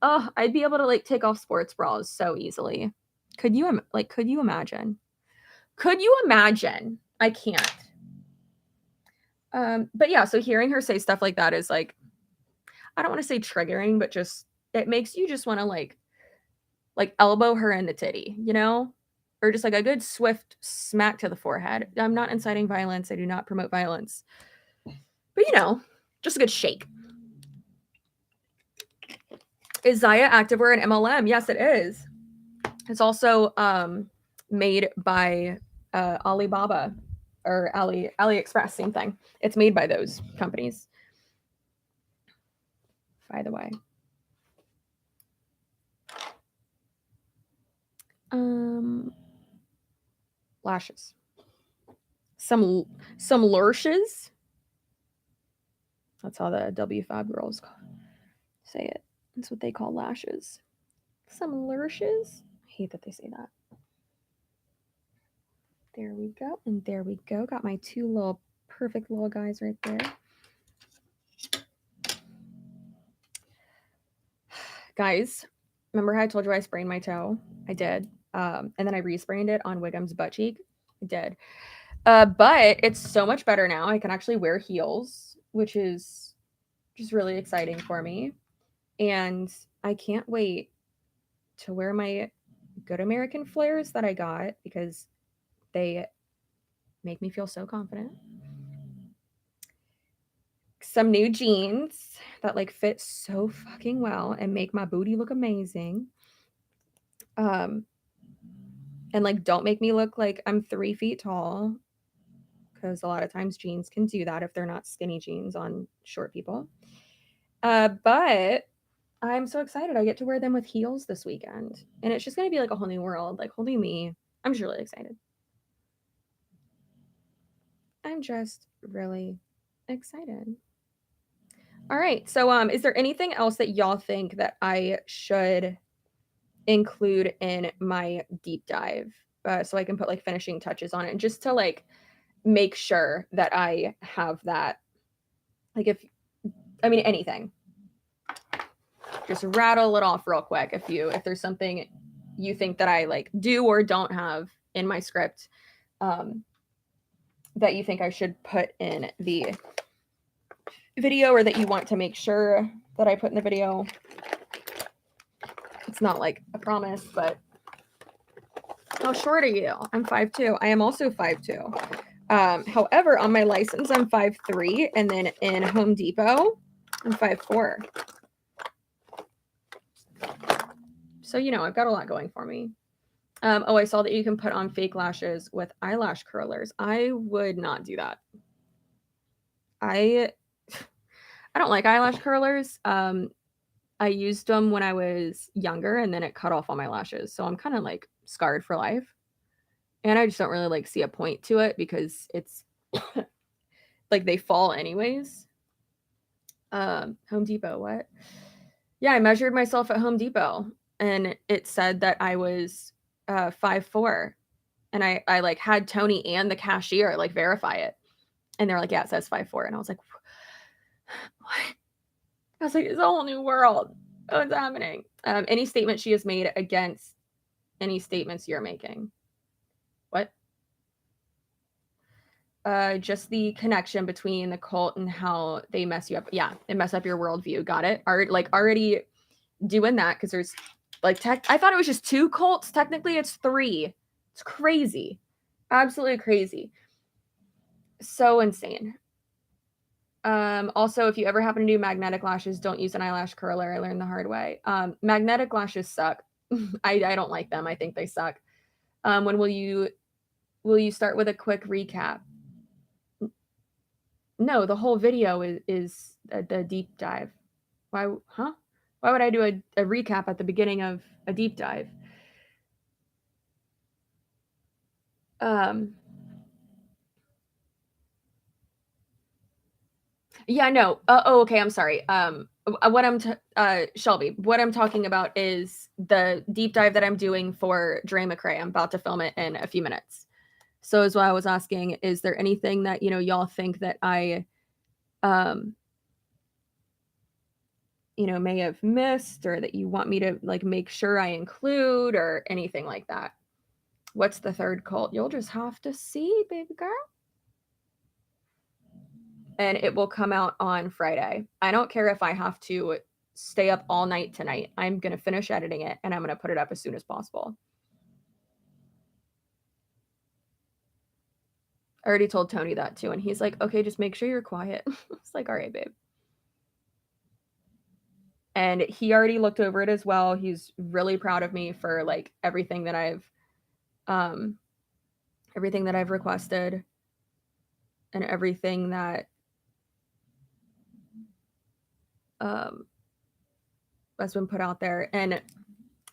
Oh, I'd be able to like take off sports bras so easily. Could you imagine? Could you imagine? I can't. But yeah, so hearing her say stuff like that is like, I don't want to say triggering, but just it makes you just want to like elbow her in the titty, or just like a good swift smack to the forehead. I'm not inciting violence. I do not promote violence, but just a good shake. Is Zaya activewear an MLM? Yes, it is. It's also made by Alibaba or AliExpress, same thing. It's made by those companies, by the way. Lashes. Some lurches. That's how the W5 girls say it. That's what they call lashes. Some lurches. I hate that they say that. There we go. And there we go. Got my two little perfect little guys right there. Guys, remember how I told you I sprained my toe? I did. And then I resprained it on Wiggum's butt cheek. I did. But it's so much better now. I can actually wear heels, which is just really exciting for me. And I can't wait to wear my Good American flares that I got because they make me feel so confident. Some new jeans that like fit so fucking well and make my booty look amazing. And like don't make me look like I'm 3 feet tall, because a lot of times jeans can do that if they're not skinny jeans on short people. But I'm so excited. I get to wear them with heels this weekend. And it's just going to be like a whole new world, like whole new me. I'm just really excited. I'm just really excited. All right. So is there anything else that y'all think that I should include in my deep dive, so I can put like finishing touches on it, and just to like make sure that I have that? Like anything. Just rattle it off real quick if there's something you think that I like do or don't have in my script, that you think I should put in the video, or that you want to make sure that I put in the video. It's not like a promise, but how short are you? I'm 5'2". I am also 5'2". However, on my license, I'm 5'3", and then in Home Depot, I'm 5'4". So, I've got a lot going for me. Oh, I saw that you can put on fake lashes with eyelash curlers. I would not do that. I don't like eyelash curlers. I used them when I was younger, and then it cut off all my lashes. So I'm kind of like scarred for life. And I just don't really like see a point to it because it's like they fall anyways. Home Depot, what? Yeah, I measured myself at Home Depot, and it said that I was 5'4". And I like had Tony and the cashier like verify it. And they're like, yeah, it says 5'4". And I was like, what? I was like, it's a whole new world. What's happening? Any statement she has made against any statements you're making? What? Just the connection between the cult and how they mess you up. Yeah, it mess up your worldview. Got it. Already doing that, because there's like I thought it was just 2 cults. Technically, it's 3. It's crazy, absolutely crazy, so insane. Also, if you ever happen to do magnetic lashes, don't use an eyelash curler. I learned the hard way. Magnetic lashes suck. I don't like them. I think they suck. When will you start with a quick recap? No, the whole video is the deep dive. Why would I do a recap at the beginning of a deep dive? Yeah, no. Oh, okay. I'm sorry. Shelby, what I'm talking about is the deep dive that I'm doing for Dre McCray. I'm about to film it in a few minutes. So is why I was asking, is there anything that, y'all think that I, may have missed, or that you want me to like make sure I include, or anything like that? What's the third cult? You'll just have to see, baby girl. And it will come out on Friday. I don't care if I have to stay up all night tonight. I'm going to finish editing it, and I'm going to put it up as soon as possible. I already told Tony that too, and he's like, okay, just make sure you're quiet. It's like, all right, babe. And he already looked over it as well. He's really proud of me for like everything that I've requested, and everything that has been put out there. And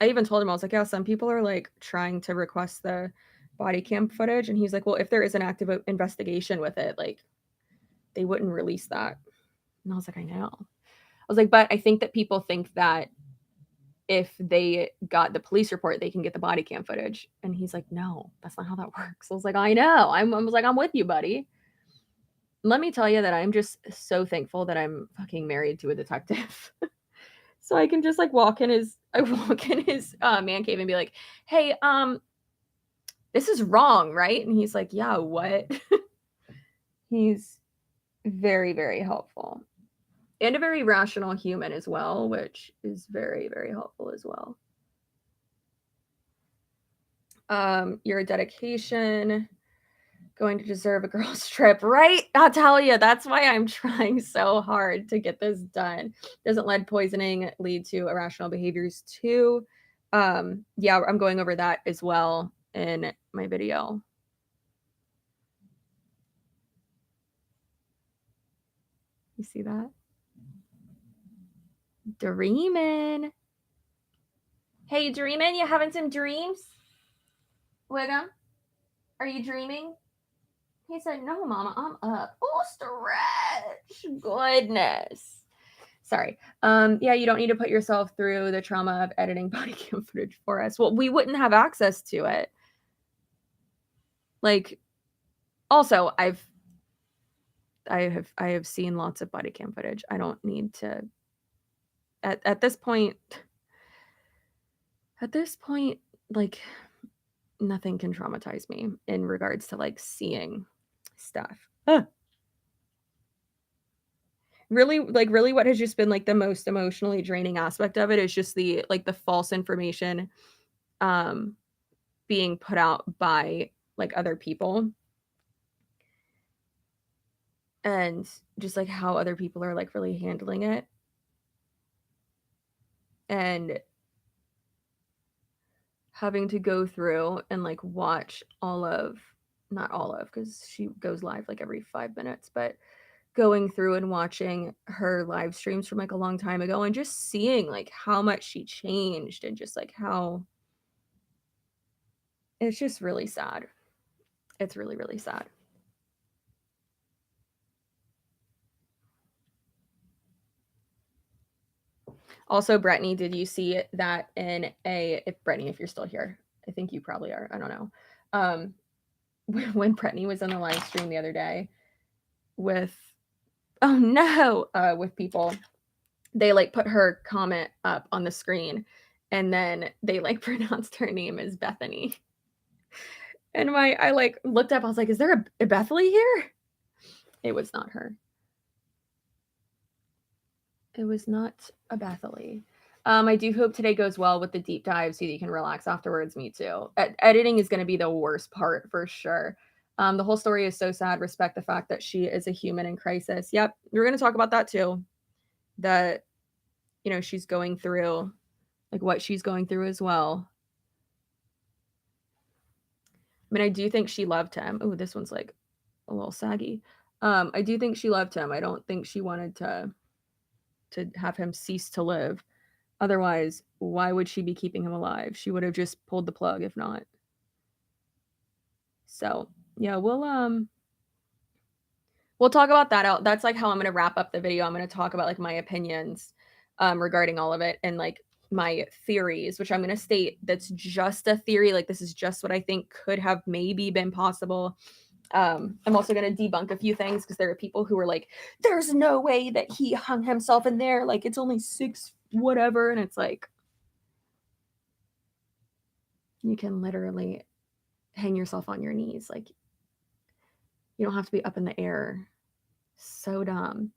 I even told him, I was like, yeah, some people are like trying to request the body cam footage. And he's like, well, if there is an active investigation with it, like they wouldn't release that. And I was like, I know. I was like, but I think that people think that if they got the police report, they can get the body cam footage. And he's like, no, that's not how that works. I was like, I know. I was like, I'm with you, buddy. Let me tell you that I'm just so thankful that I'm fucking married to a detective. So I can just like walk in his man cave and be like, hey, this is wrong, right? And he's like, yeah, what? He's very, very helpful. And a very rational human as well, which is very, very helpful as well. Your dedication, going to deserve a girl's trip, right? I'll tell you, that's why I'm trying so hard to get this done. Doesn't lead poisoning lead to irrational behaviors too? Yeah, I'm going over that as well in my video. You see that? Dreamin'. Hey, dreamin'? You having some dreams? Wigga? Are you dreaming? He said, no, Mama, I'm up. Oh, stretch. Goodness. Sorry. Yeah, you don't need to put yourself through the trauma of editing body cam footage for us. Well, we wouldn't have access to it. Like, also, I have seen lots of body cam footage. I don't need to at this point, like, nothing can traumatize me in regards to like seeing stuff. Really, what has just been like the most emotionally draining aspect of it is just the false information being put out by like other people, and just like how other people are like really handling it, and having to go through and like watch not all of, because she goes live like every 5 minutes, but going through and watching her live streams from like a long time ago and just seeing like how much she changed, and just like how it's just really sad. It's really, really sad. Also, Brittany, did you see that Brittany, if you're still here, I think you probably are, I don't know. When Brittany was on the live stream the other day with people, they like put her comment up on the screen, and then they like pronounced her name as Bethany. And I like looked up, I was like, is there a Bethany here? It was not her. It was not a Bethany. I do hope today goes well with the deep dive so that you can relax afterwards. Me too. Editing is going to be the worst part for sure. The whole story is so sad. Respect the fact that she is a human in crisis. Yep. We're going to talk about that too. That, she's going through, like what she's going through as well. I mean, I do think she loved him. Oh, this one's like a little saggy. I do think she loved him. I don't think she wanted to have him cease to live. Otherwise, why would she be keeping him alive? She would have just pulled the plug if not. So, yeah, we'll talk about that out. That's like how I'm going to wrap up the video. I'm going to talk about like my opinions regarding all of it, and like my theories, which I'm going to state that's just a theory. Like, this is just what I think could have maybe been possible. I'm also going to debunk a few things, because there are people who are like, there's no way that he hung himself in there. Like, it's only 6 whatever. And it's like, you can literally hang yourself on your knees. Like, you don't have to be up in the air. So dumb.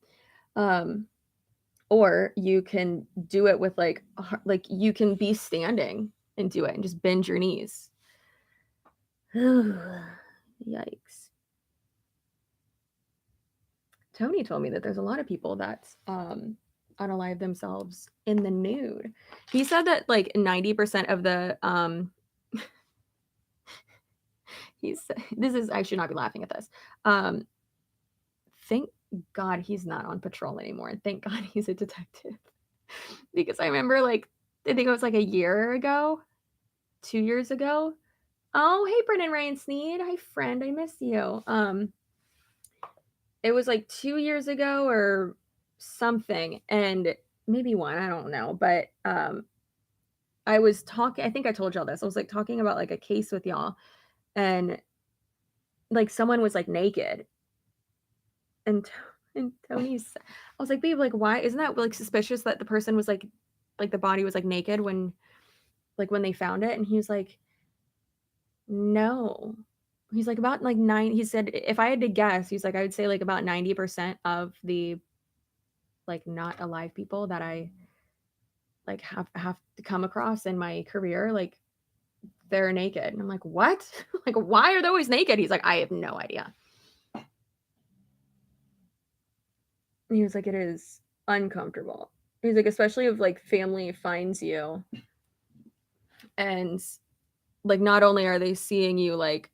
Or you can do it with like you can be standing and do it and just bend your knees. Yikes. Tony told me that there's a lot of people that unalive themselves in the nude. He said that like 90% of the I should not be laughing at this. Thank God he's not on patrol anymore. Thank God he's a detective. Because I remember like, I think it was like a year ago, 2 years ago. Oh, hey, Brennan Ryan Sneed. Hi, friend. I miss you. It was like 2 years ago or something, and maybe 1, I don't know. But I was talking, I think I told y'all this. I was like talking about like a case with y'all, and like someone was like naked. And Tony's, I was like, babe, like, why isn't that like suspicious that the person was like the body was like naked when they found it? And he was like, No. He's like about like 9 he said if I had to guess, he's like, I would say like about 90% of the like not alive people that I like have to come across in my career, like they're naked. And I'm like, what? Like, why are they always naked? He's like, I have no idea. And he was like, it is uncomfortable. He's like, especially if like family finds you and like not only are they seeing you like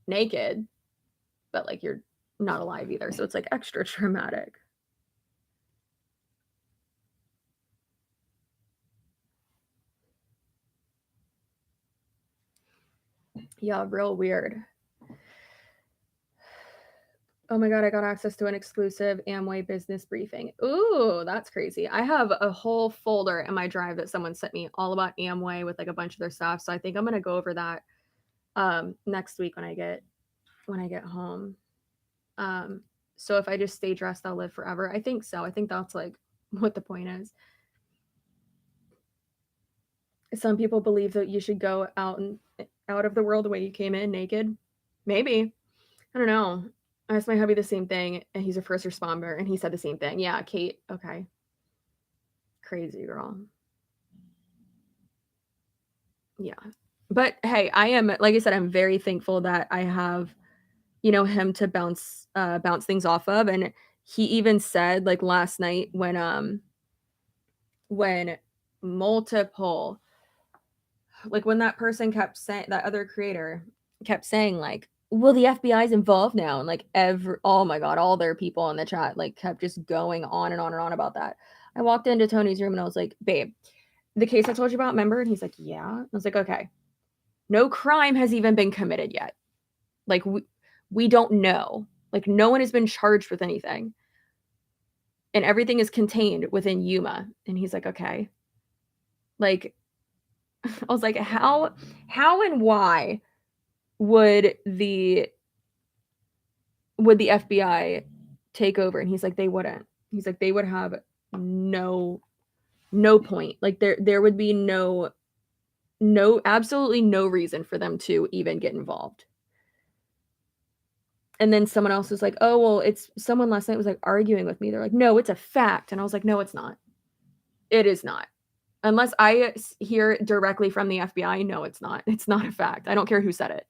naked, but like you're not alive either. So it's like extra traumatic. Yeah, real weird. Oh my God, I got access to an exclusive Amway business briefing. Ooh, that's crazy. I have a whole folder in my drive that someone sent me all about Amway with like a bunch of their stuff. So I think I'm gonna go over that next week when I get home. So if I just stay dressed, I'll live forever. I think so. I think that's like what the point is. Some people believe that you should go out of the world the way you came in, naked. Maybe. I don't know. I asked my hubby the same thing, and he's a first responder, and he said the same thing. Yeah, Kate. Okay. Crazy girl. Yeah. But hey, I am like I said, I'm very thankful that I have, him to bounce things off of. And he even said like last night when multiple like when that person kept saying that other creator kept saying like, well, the FBI's involved now, and like oh my God, all their people in the chat like kept just going on and on and on about that. I walked into Tony's room and I was like, babe, the case I told you about, remember? And he's like, yeah. I was like, okay, no crime has even been committed yet. Like we don't know. Like no one has been charged with anything. And everything is contained within Yuma. And he's like, okay. Like I was like, how and why would the FBI take over? And he's like, they wouldn't. He's like, they would have no point. Like there would be absolutely no reason for them to even get involved. And then someone else was like, oh, well, it's someone last night was like arguing with me. They're like, no, it's a fact. And I was like, no, it's not. It is not. Unless I hear directly from the FBI, no, it's not. It's not a fact. I don't care who said it.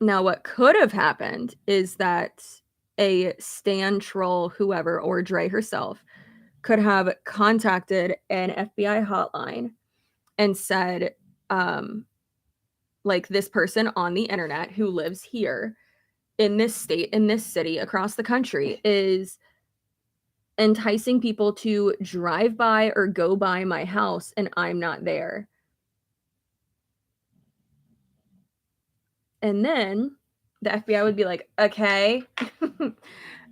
Now, what could have happened is that a Stan troll, whoever, or Dre herself could have contacted an FBI hotline and said, like, this person on the internet who lives here in this state, in this city, across the country is enticing people to drive by or go by my house and I'm not there. And then the FBI would be like, okay.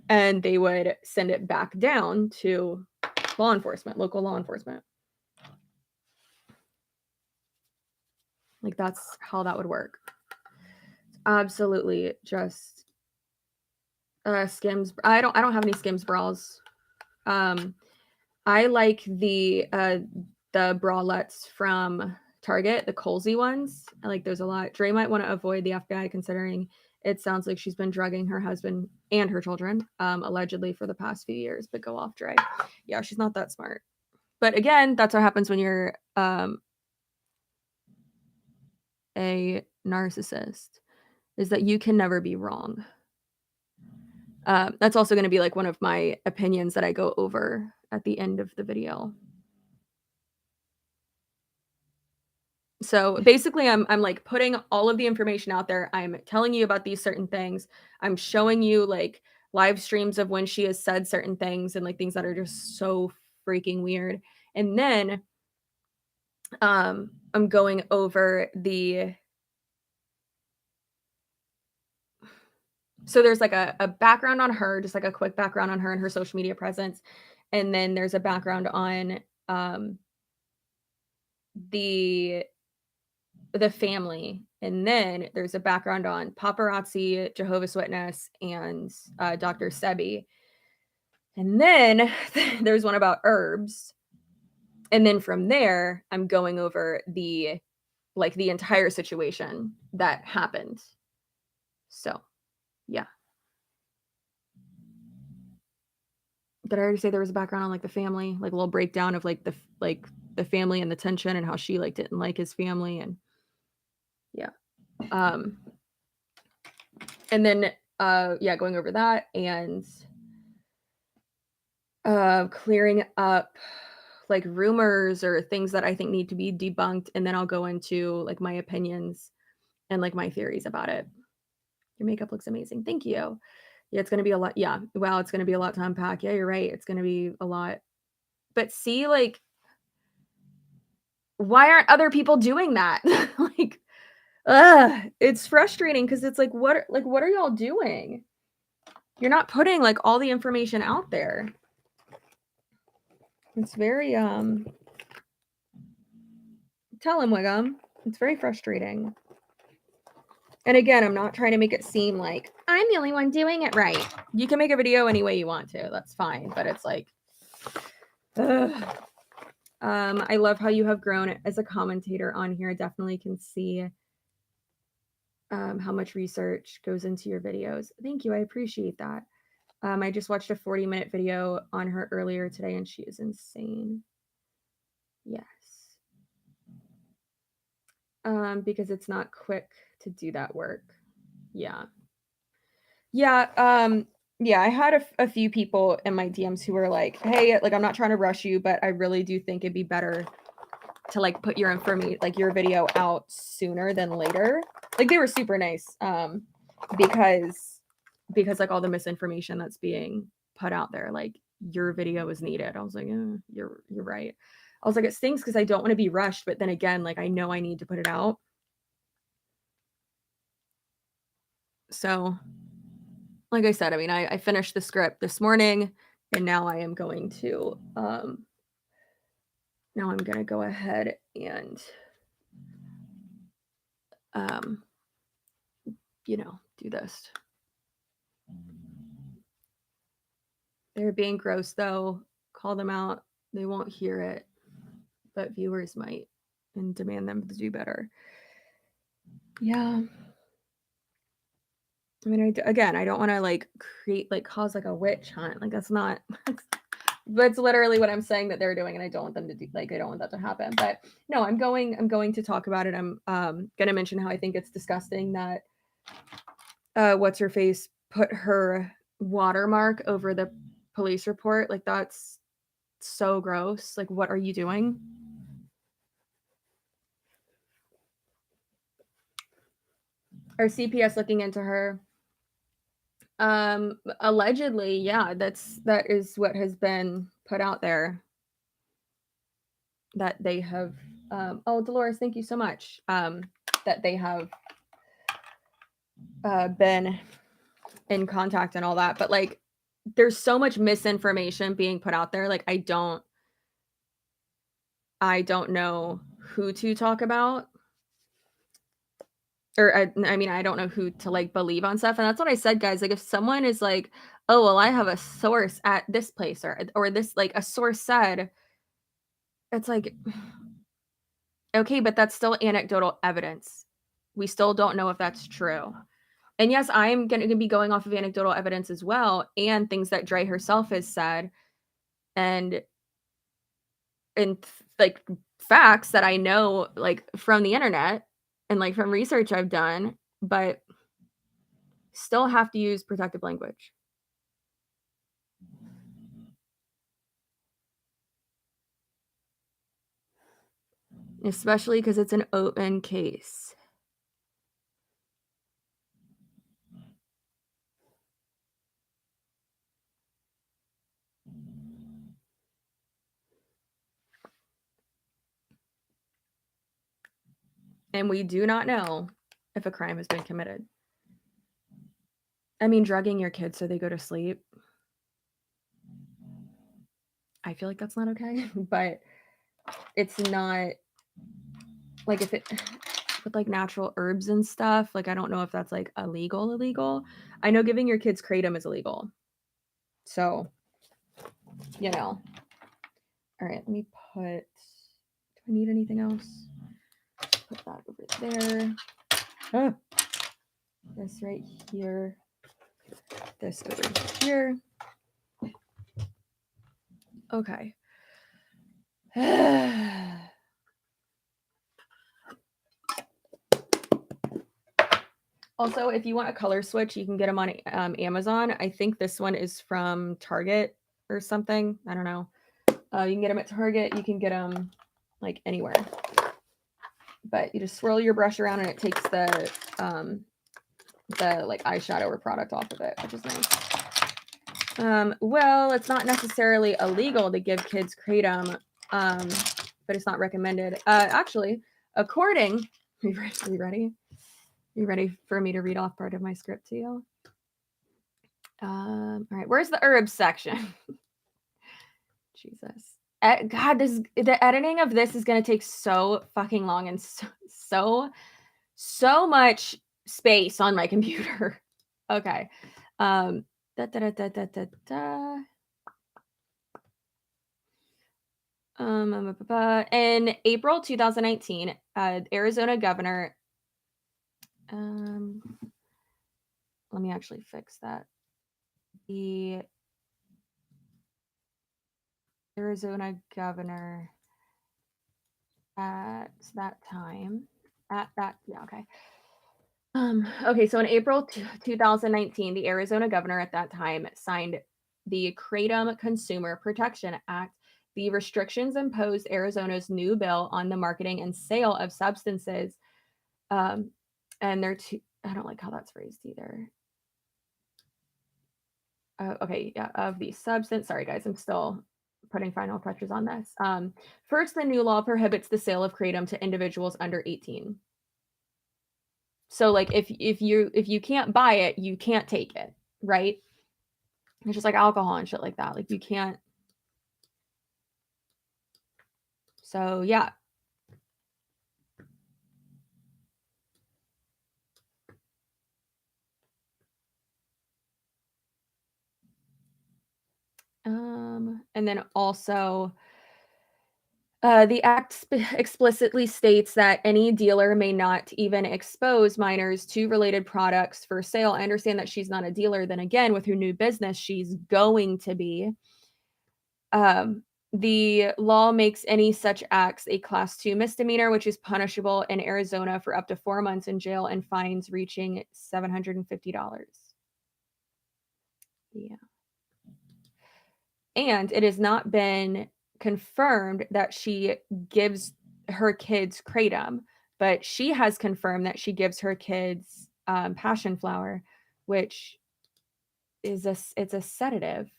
And they would send it back down to law enforcement, local law enforcement. Like that's how that would work. Absolutely just Skims. I don't have any Skims bras. I like the bralettes from Target, the Colsey ones. I like those a lot. Dre might want to avoid the FBI considering it sounds like she's been drugging her husband and her children, allegedly for the past few years, but go off, Dre. Yeah, she's not that smart. But again, that's what happens when you're a narcissist, is that you can never be wrong. That's also going to be like one of my opinions that I go over at the end of the video. So basically I'm like putting all of the information out there. I'm telling you about these certain things. I'm showing you like live streams of when she has said certain things and like things that are just so freaking weird. And then I'm going over so there's like a background on her, just like a quick background on her and her social media presence. And then there's a background on the family, and then there's a background on paparazzi, Jehovah's Witness, and Dr. Sebi. And then there's one about herbs. And then from there, I'm going over the entire situation that happened. So, yeah. Did I already say there was a background on, like, the family? Like, a little breakdown of, like, the family and the tension and how she, like, didn't like his family and yeah. Um, and then, yeah, going over that and, clearing up, like, rumors or things that I think need to be debunked, and then I'll go into, like, my opinions and, like, my theories about it. Your makeup looks amazing. Thank you. Yeah, it's gonna be a lot. Yeah. Wow, it's gonna be a lot to unpack. Yeah, you're right. It's gonna be a lot. But see, like, why aren't other people doing that? Like, it's frustrating because it's like, what are y'all doing? You're not putting like all the information out there. It's very tell him, Wiggum. It's very frustrating. And again, I'm not trying to make it seem like I'm the only one doing it right. You can make a video any way you want to. That's fine. But it's like, ugh. I love how you have grown as a commentator on here. I definitely can see how much research goes into your videos. Thank you. I appreciate that. I just watched a 40-minute video on her earlier today, and she is insane. Yes. Because it's not quick to do that work. Yeah. Yeah. Yeah, I had a few people in my DMs who were like, hey, like, I'm not trying to rush you, but I really do think it'd be better to like put your information, like your video out sooner than later. Like, they were super nice. Because like all the misinformation that's being put out there, like your video is needed. I was like, you're right. I was like, it stinks because I don't want to be rushed, but then again, like I know I need to put it out. So, like I said, I mean, I finished the script this morning, and now I am going to now I'm gonna go ahead and do this. They're being gross though. Call them out. They won't hear it, but viewers might and demand them to do better. Yeah. I mean, I don't want to like create like cause like a witch hunt. Like that's not that's literally what I'm saying that they're doing, and I don't want them to do like I don't want that to happen. But no, I'm going to talk about it. I'm gonna mention how I think it's disgusting that what's her face put her watermark over the police report. Like that's so gross. Like, what are you doing? Are CPS looking into her? Allegedly, yeah, that is what has been put out there. That they have oh, Dolores, thank you so much. That they have been in contact and all that. But like there's so much misinformation being put out there. Like I don't know who to talk about. Or I mean, I don't know who to like believe on stuff. And that's what I said, guys. Like if someone is like, oh well, I have a source at this place or this like a source said, it's like okay, but that's still anecdotal evidence. We still don't know if that's true. And yes, I'm going to be going off of anecdotal evidence as well and things that Dre herself has said and like facts that I know like from the internet and like from research I've done, but still have to use protective language. Especially because it's an open case. And we do not know if a crime has been committed. I mean, drugging your kids so they go to sleep. I feel like that's not okay, but it's not like if it with like natural herbs and stuff, like I don't know if that's like illegal. I know giving your kids kratom is illegal. So you know. All right, let me put, do I need anything else? Put that over there. Oh, this right here. This over here. Okay. Also, if you want a color switch, you can get them on Amazon. I think this one is from Target or something. I don't know. You can get them at Target. You can get them like anywhere. But you just swirl your brush around and it takes the like eyeshadow or product off of it, which is nice. Well, it's not necessarily illegal to give kids kratom, but it's not recommended. Actually, according, are you ready? Are you ready for me to read off part of my script to you? All right, where's the herbs section? Jesus. God, the editing of this is gonna take so fucking long and so much space on my computer. Okay. In April 2019, Arizona governor. Let me actually fix that. The Arizona governor at that time, okay. Okay, so in April 2019, the Arizona governor at that time signed the Kratom Consumer Protection Act. The restrictions imposed Arizona's new bill on the marketing and sale of substances. And they're I don't like how that's phrased either. Okay, yeah, of the substance. Sorry, guys, I'm still putting final touches on this. First, the new law prohibits the sale of kratom to individuals under 18. So, like, if you can't buy it, you can't take it, right? It's just like alcohol and shit like that. Like, you can't. So, yeah. And then also, the act explicitly states that any dealer may not even expose minors to related products for sale. I understand that she's not a dealer. Then again, with her new business, she's going to be. The law makes any such acts a Class 2 misdemeanor, which is punishable in Arizona for up to 4 months in jail and fines reaching $750. Yeah. And it has not been confirmed that she gives her kids kratom, but she has confirmed that she gives her kids passion flower, which is it's a sedative.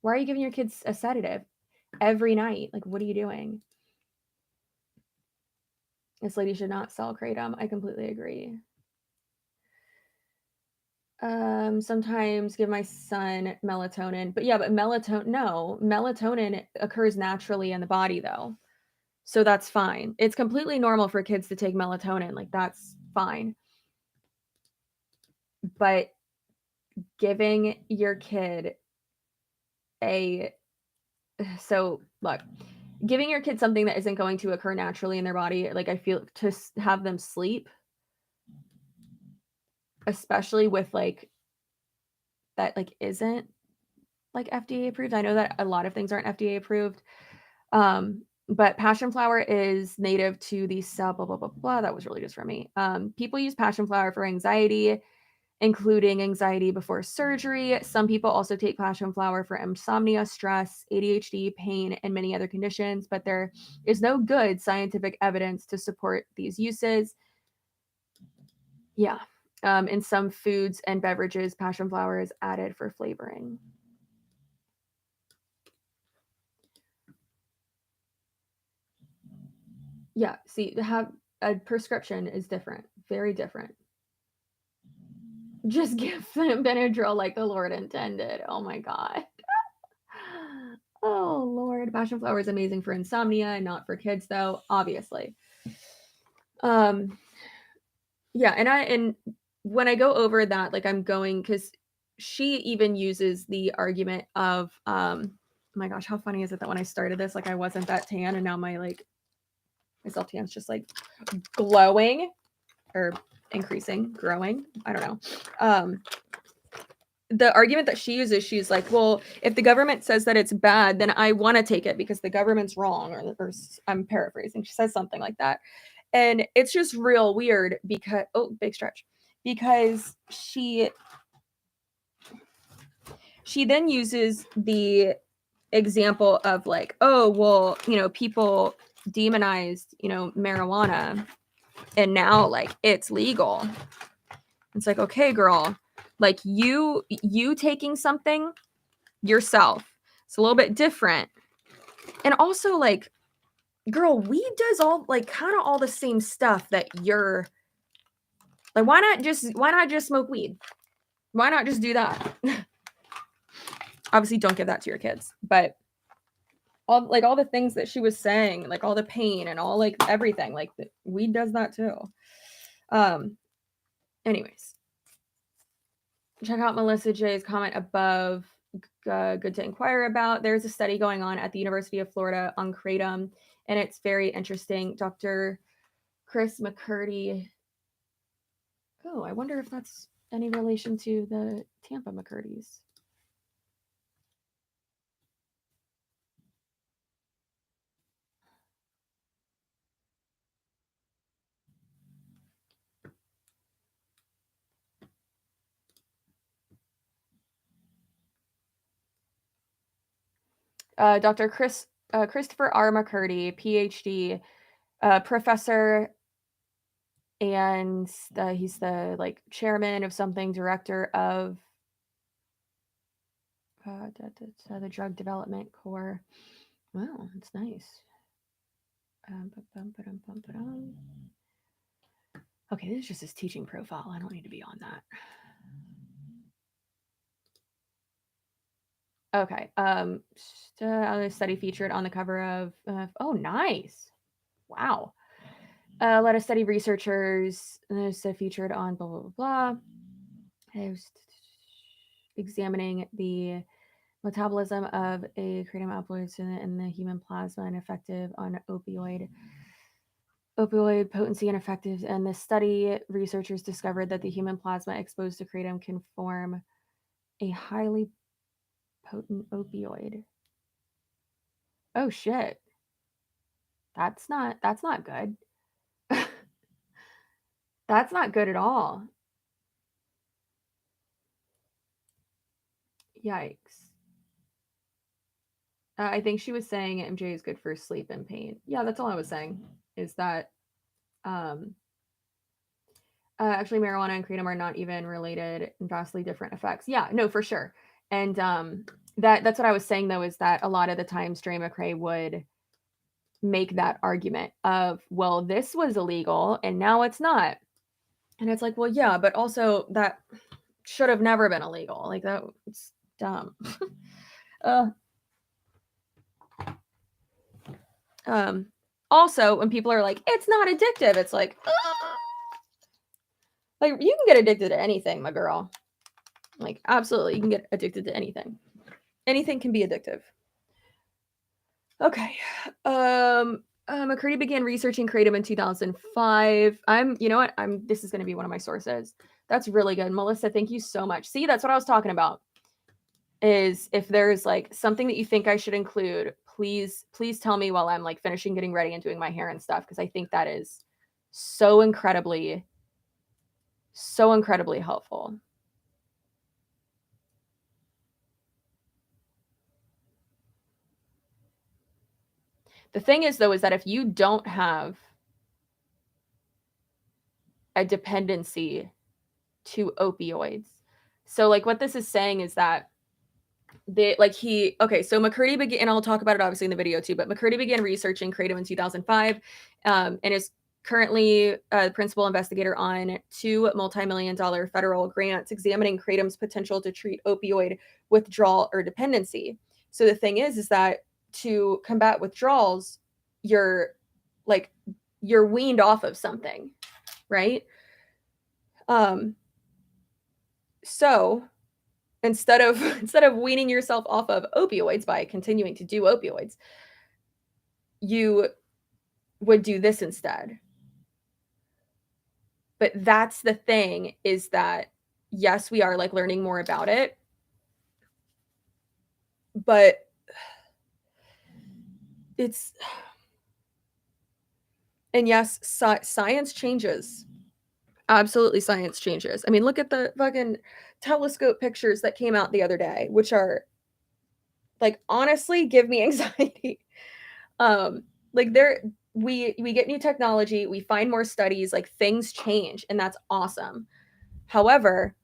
Why are you giving your kids a sedative every night? Like, what are you doing? This lady should not sell kratom. I completely agree. Sometimes give my son melatonin, but yeah, but melatonin occurs naturally in the body though. So that's fine. It's completely normal for kids to take melatonin. Like, that's fine. But giving your kid giving your kid something that isn't going to occur naturally in their body, like, I feel, to have them sleep, especially with like that, like, isn't like FDA approved. I know that a lot of things aren't FDA approved. But passion flower is native to the cell, blah, blah, blah, blah. That was really just for me. People use passion flower for anxiety, including anxiety before surgery. Some people also take passion flower for insomnia, stress, ADHD, pain, and many other conditions, but there is no good scientific evidence to support these uses. Yeah. In some foods and beverages, passion flower is added for flavoring. Yeah, see, have a prescription is different, very different. Just give them Benadryl like the Lord intended. Oh my God. Oh Lord, passion flower is amazing for insomnia and not for kids though, obviously. Yeah, and when I go over that, like, I'm going, because she even uses the argument of my gosh, how funny is it that when I started this, like I wasn't that tan, and now my self tan's just like glowing or increasing, growing. I don't know. The argument that she uses, she's like, well, if the government says that it's bad, then I want to take it because the government's wrong, or I'm paraphrasing. She says something like that. And it's just real weird because, oh, big stretch, because she then uses the example of like, oh, well, people demonized, marijuana, and now like it's legal. It's like, okay, girl, like you taking something yourself, it's a little bit different. And also, like, girl, weed does all like kind of all the same stuff that you're like, why not just smoke weed? Why not just do that? Obviously don't give that to your kids, but all the things that she was saying, like all the pain and all like everything, like weed does that too. Anyways, check out Melissa J's comment above. Good to inquire about. There's a study going on at the University of Florida on kratom, and it's very interesting. Dr. Chris McCurdy. Oh, I wonder if that's any relation to the Tampa McCurdys. Dr. Christopher R. McCurdy, PhD, professor, and he's the like chairman of something, director of the Drug Development Corps. Wow, that's nice. Okay, this is just his teaching profile. I don't need to be on that. Okay. A study featured on the cover of. Oh, nice. Wow. Let us study researchers. Featured on blah blah blah blah. I was examining the metabolism of a kratom alkaloid in the human plasma and effective on opioid potency and effective. And the study, researchers discovered that the human plasma exposed to kratom can form a highly potent opioid. Oh shit. That's not good. That's not good at all. Yikes. I think she was saying MJ is good for sleep and pain. Yeah, that's all I was saying, is that actually marijuana and kratom are not even related and vastly different effects. Yeah, no, for sure. And that's what I was saying though, is that a lot of the times Dre McCray would make that argument of, well, this was illegal and now it's not. And it's like, well, yeah, but also that should have never been illegal. Like it's dumb. Also, when people are like, it's not addictive, it's like you can get addicted to anything, my girl. Like, absolutely, you can get addicted to anything. Anything can be addictive. Okay. McCurdy began researching kratom in 2005. This is going to be one of my sources. That's really good. Melissa, thank you so much. See, that's what I was talking about. Is if there's like something that you think I should include, please tell me while I'm like finishing getting ready and doing my hair and stuff, because I think that is so incredibly helpful. The thing is, though, is that if you don't have a dependency to opioids, so like what this is saying is that so McCurdy began, and I'll talk about it obviously in the video too, but McCurdy began researching kratom in 2005 and is currently a principal investigator on 2 multi-million-dollar federal grants examining kratom's potential to treat opioid withdrawal or dependency. So the thing is that to combat withdrawals, you're weaned off of something, right? So instead of weaning yourself off of opioids by continuing to do opioids, you would do this instead. But that's the thing, is that yes, we are like learning more about it, but it's, and yes, science changes. Absolutely, science changes. I mean, look at the fucking telescope pictures that came out the other day, which are like, honestly, give me anxiety. Like, we get new technology, we find more studies, like things change, and that's awesome. However,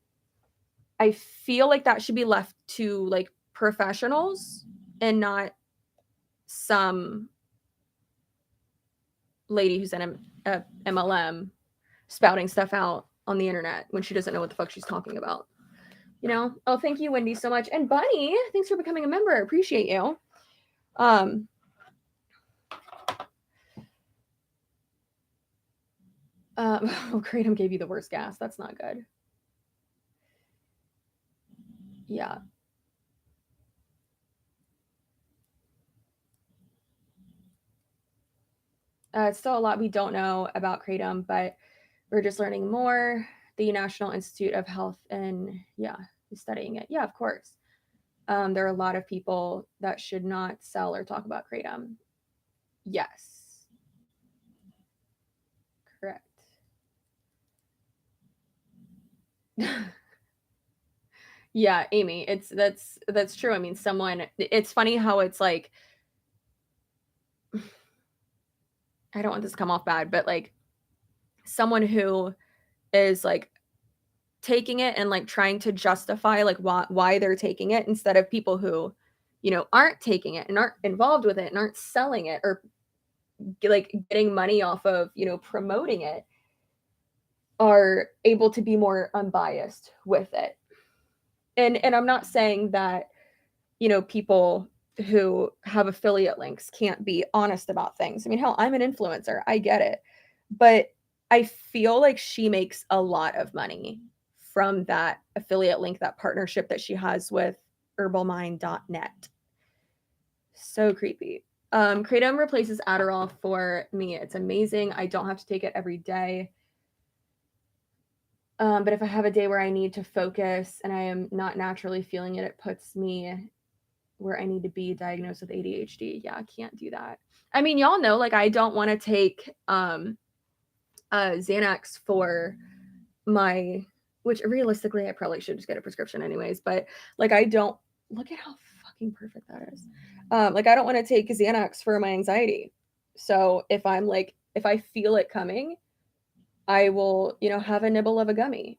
I feel like that should be left to like professionals and not some lady who's in a MLM spouting stuff out on the internet when she doesn't know what the fuck she's talking about. You know? Oh, thank you, Wendy, so much. And Bunny, thanks for becoming a member. I appreciate you. Oh, Kratom gave you the worst gas. That's not good. Yeah. It's still a lot we don't know about Kratom, but we're just learning more. The National Institute of Health and is studying it. Yeah, of course. There are a lot of people that should not sell or talk about Kratom. Yes. Correct. Yeah, Amy, that's true. I mean, it's funny how it's like, I don't want this to come off bad, but like someone who is like taking it and like trying to justify like why they're taking it, instead of people who, aren't taking it and aren't involved with it and aren't selling it or like getting money off of, promoting it, are able to be more unbiased with it. And I'm not saying that, people who have affiliate links can't be honest about things. I mean, hell, I'm an influencer. I get it. But I feel like she makes a lot of money from that affiliate link, that partnership that she has with herbalmind.net. So creepy. Kratom replaces Adderall for me. It's amazing. I don't have to take it every day. But if I have a day where I need to focus and I am not naturally feeling it, it puts me where I need to be, diagnosed with ADHD. Yeah, I can't do that. I mean, y'all know, like, I don't want to take Xanax for my, which realistically I probably should just get a prescription anyways, but like, I don't, look at how fucking perfect that is. Like, I don't want to take Xanax for my anxiety. So if I feel it coming, I will, have a nibble of a gummy.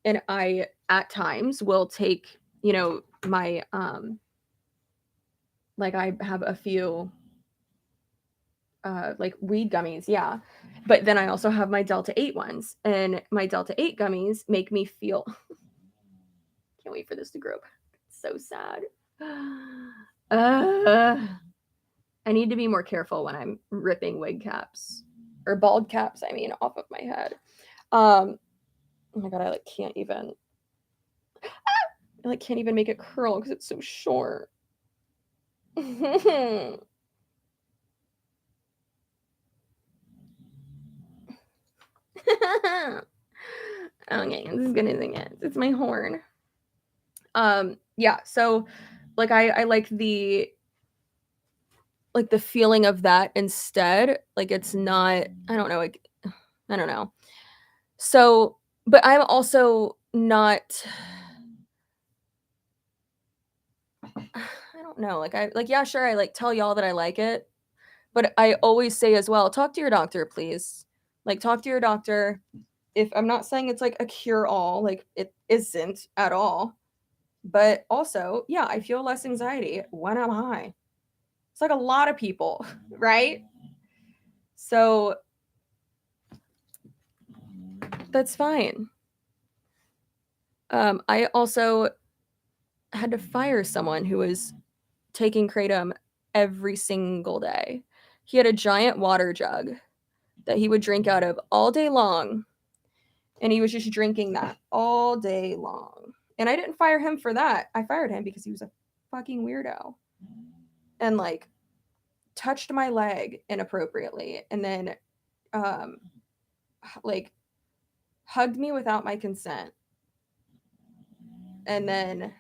And I at times will take, my like, I have a few like weed gummies, yeah. But then I also have my Delta 8 ones, and my Delta 8 gummies make me feel can't wait for this to grow. It's so sad. I need to be more careful when I'm ripping wig caps or bald caps, I mean, off of my head. Oh my god, I like can't even make it curl because it's so short. Okay, this is gonna thing it. It's my horn. Yeah, so like I like the feeling of that instead. Like, it's not, I don't know, like, I don't know. So, but I'm also not, I don't know, yeah, sure, I like tell y'all that I like it, but I always say as well, talk to your doctor, please. Like, talk to your doctor. If I'm not saying it's like a cure all, like it isn't at all. But also, yeah, I feel less anxiety when I'm high. It's like a lot of people, right? So that's fine. I also had to fire someone who was taking Kratom every single day. He had a giant water jug that he would drink out of all day long. And he was just drinking that all day long. And I didn't fire him for that. I fired him because he was a fucking weirdo. And like touched my leg inappropriately and then like hugged me without my consent. And then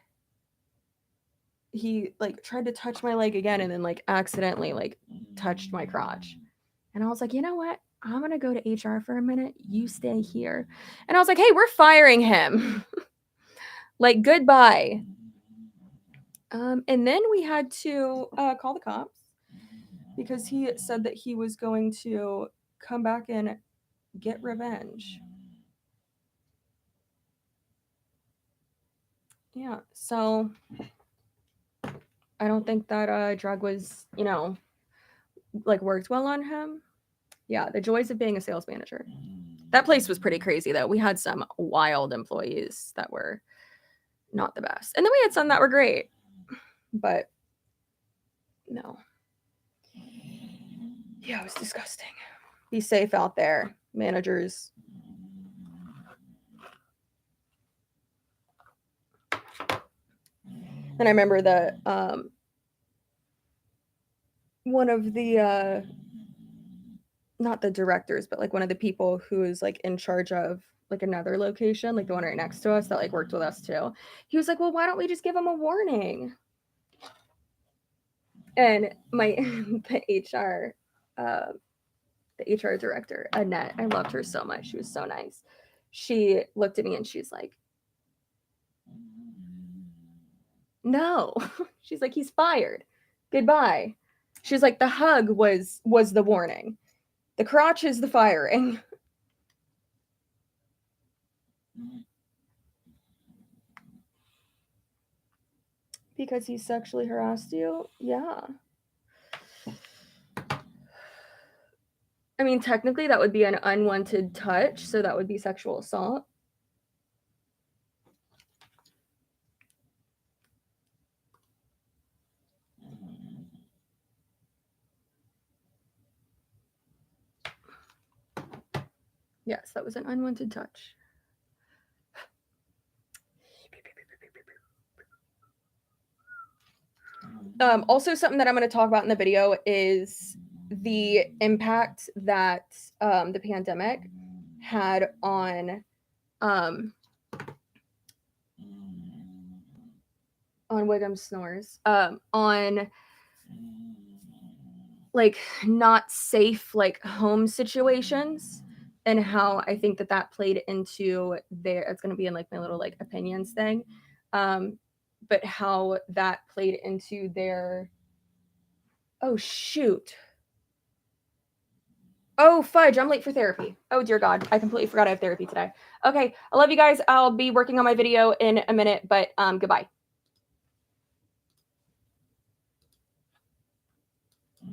he like tried to touch my leg again and then like accidentally like touched my crotch. And I was like, you know what? I'm going to go to HR for a minute. You stay here. And I was like, hey, we're firing him. Like, goodbye. And then we had to call the cops because he said that he was going to come back and get revenge. Yeah, so I don't think that drug was, you know, like worked well on him. Yeah, the joys of being a sales manager. That place was pretty crazy, though. We had some wild employees that were not the best. And then we had some that were great. But no. Yeah, it was disgusting. Be safe out there, managers. And I remember that one of the not the directors, but like one of the people who is like in charge of like another location, like the one right next to us that like worked with us too. He was like, well, why don't we just give him a warning? And my the HR director, Annette, I loved her so much. She was so nice. She looked at me and she's like, no. She's like, he's fired. Goodbye. She's like, the hug was the warning. The crotch is the firing. Because he sexually harassed you? Yeah. I mean, technically that would be an unwanted touch, so that would be sexual assault. Yes, that was an unwanted touch. Also, something that I'm going to talk about in the video is the impact that the pandemic had on Wiggum snores, on like not safe like home situations, and how I think that played into their, it's going to be in like my little like opinions thing, but how that played into their, oh shoot, oh fudge, I'm late for therapy. Oh dear God, I completely forgot I have therapy today. Okay, I love you guys. I'll be working on my video in a minute, but goodbye.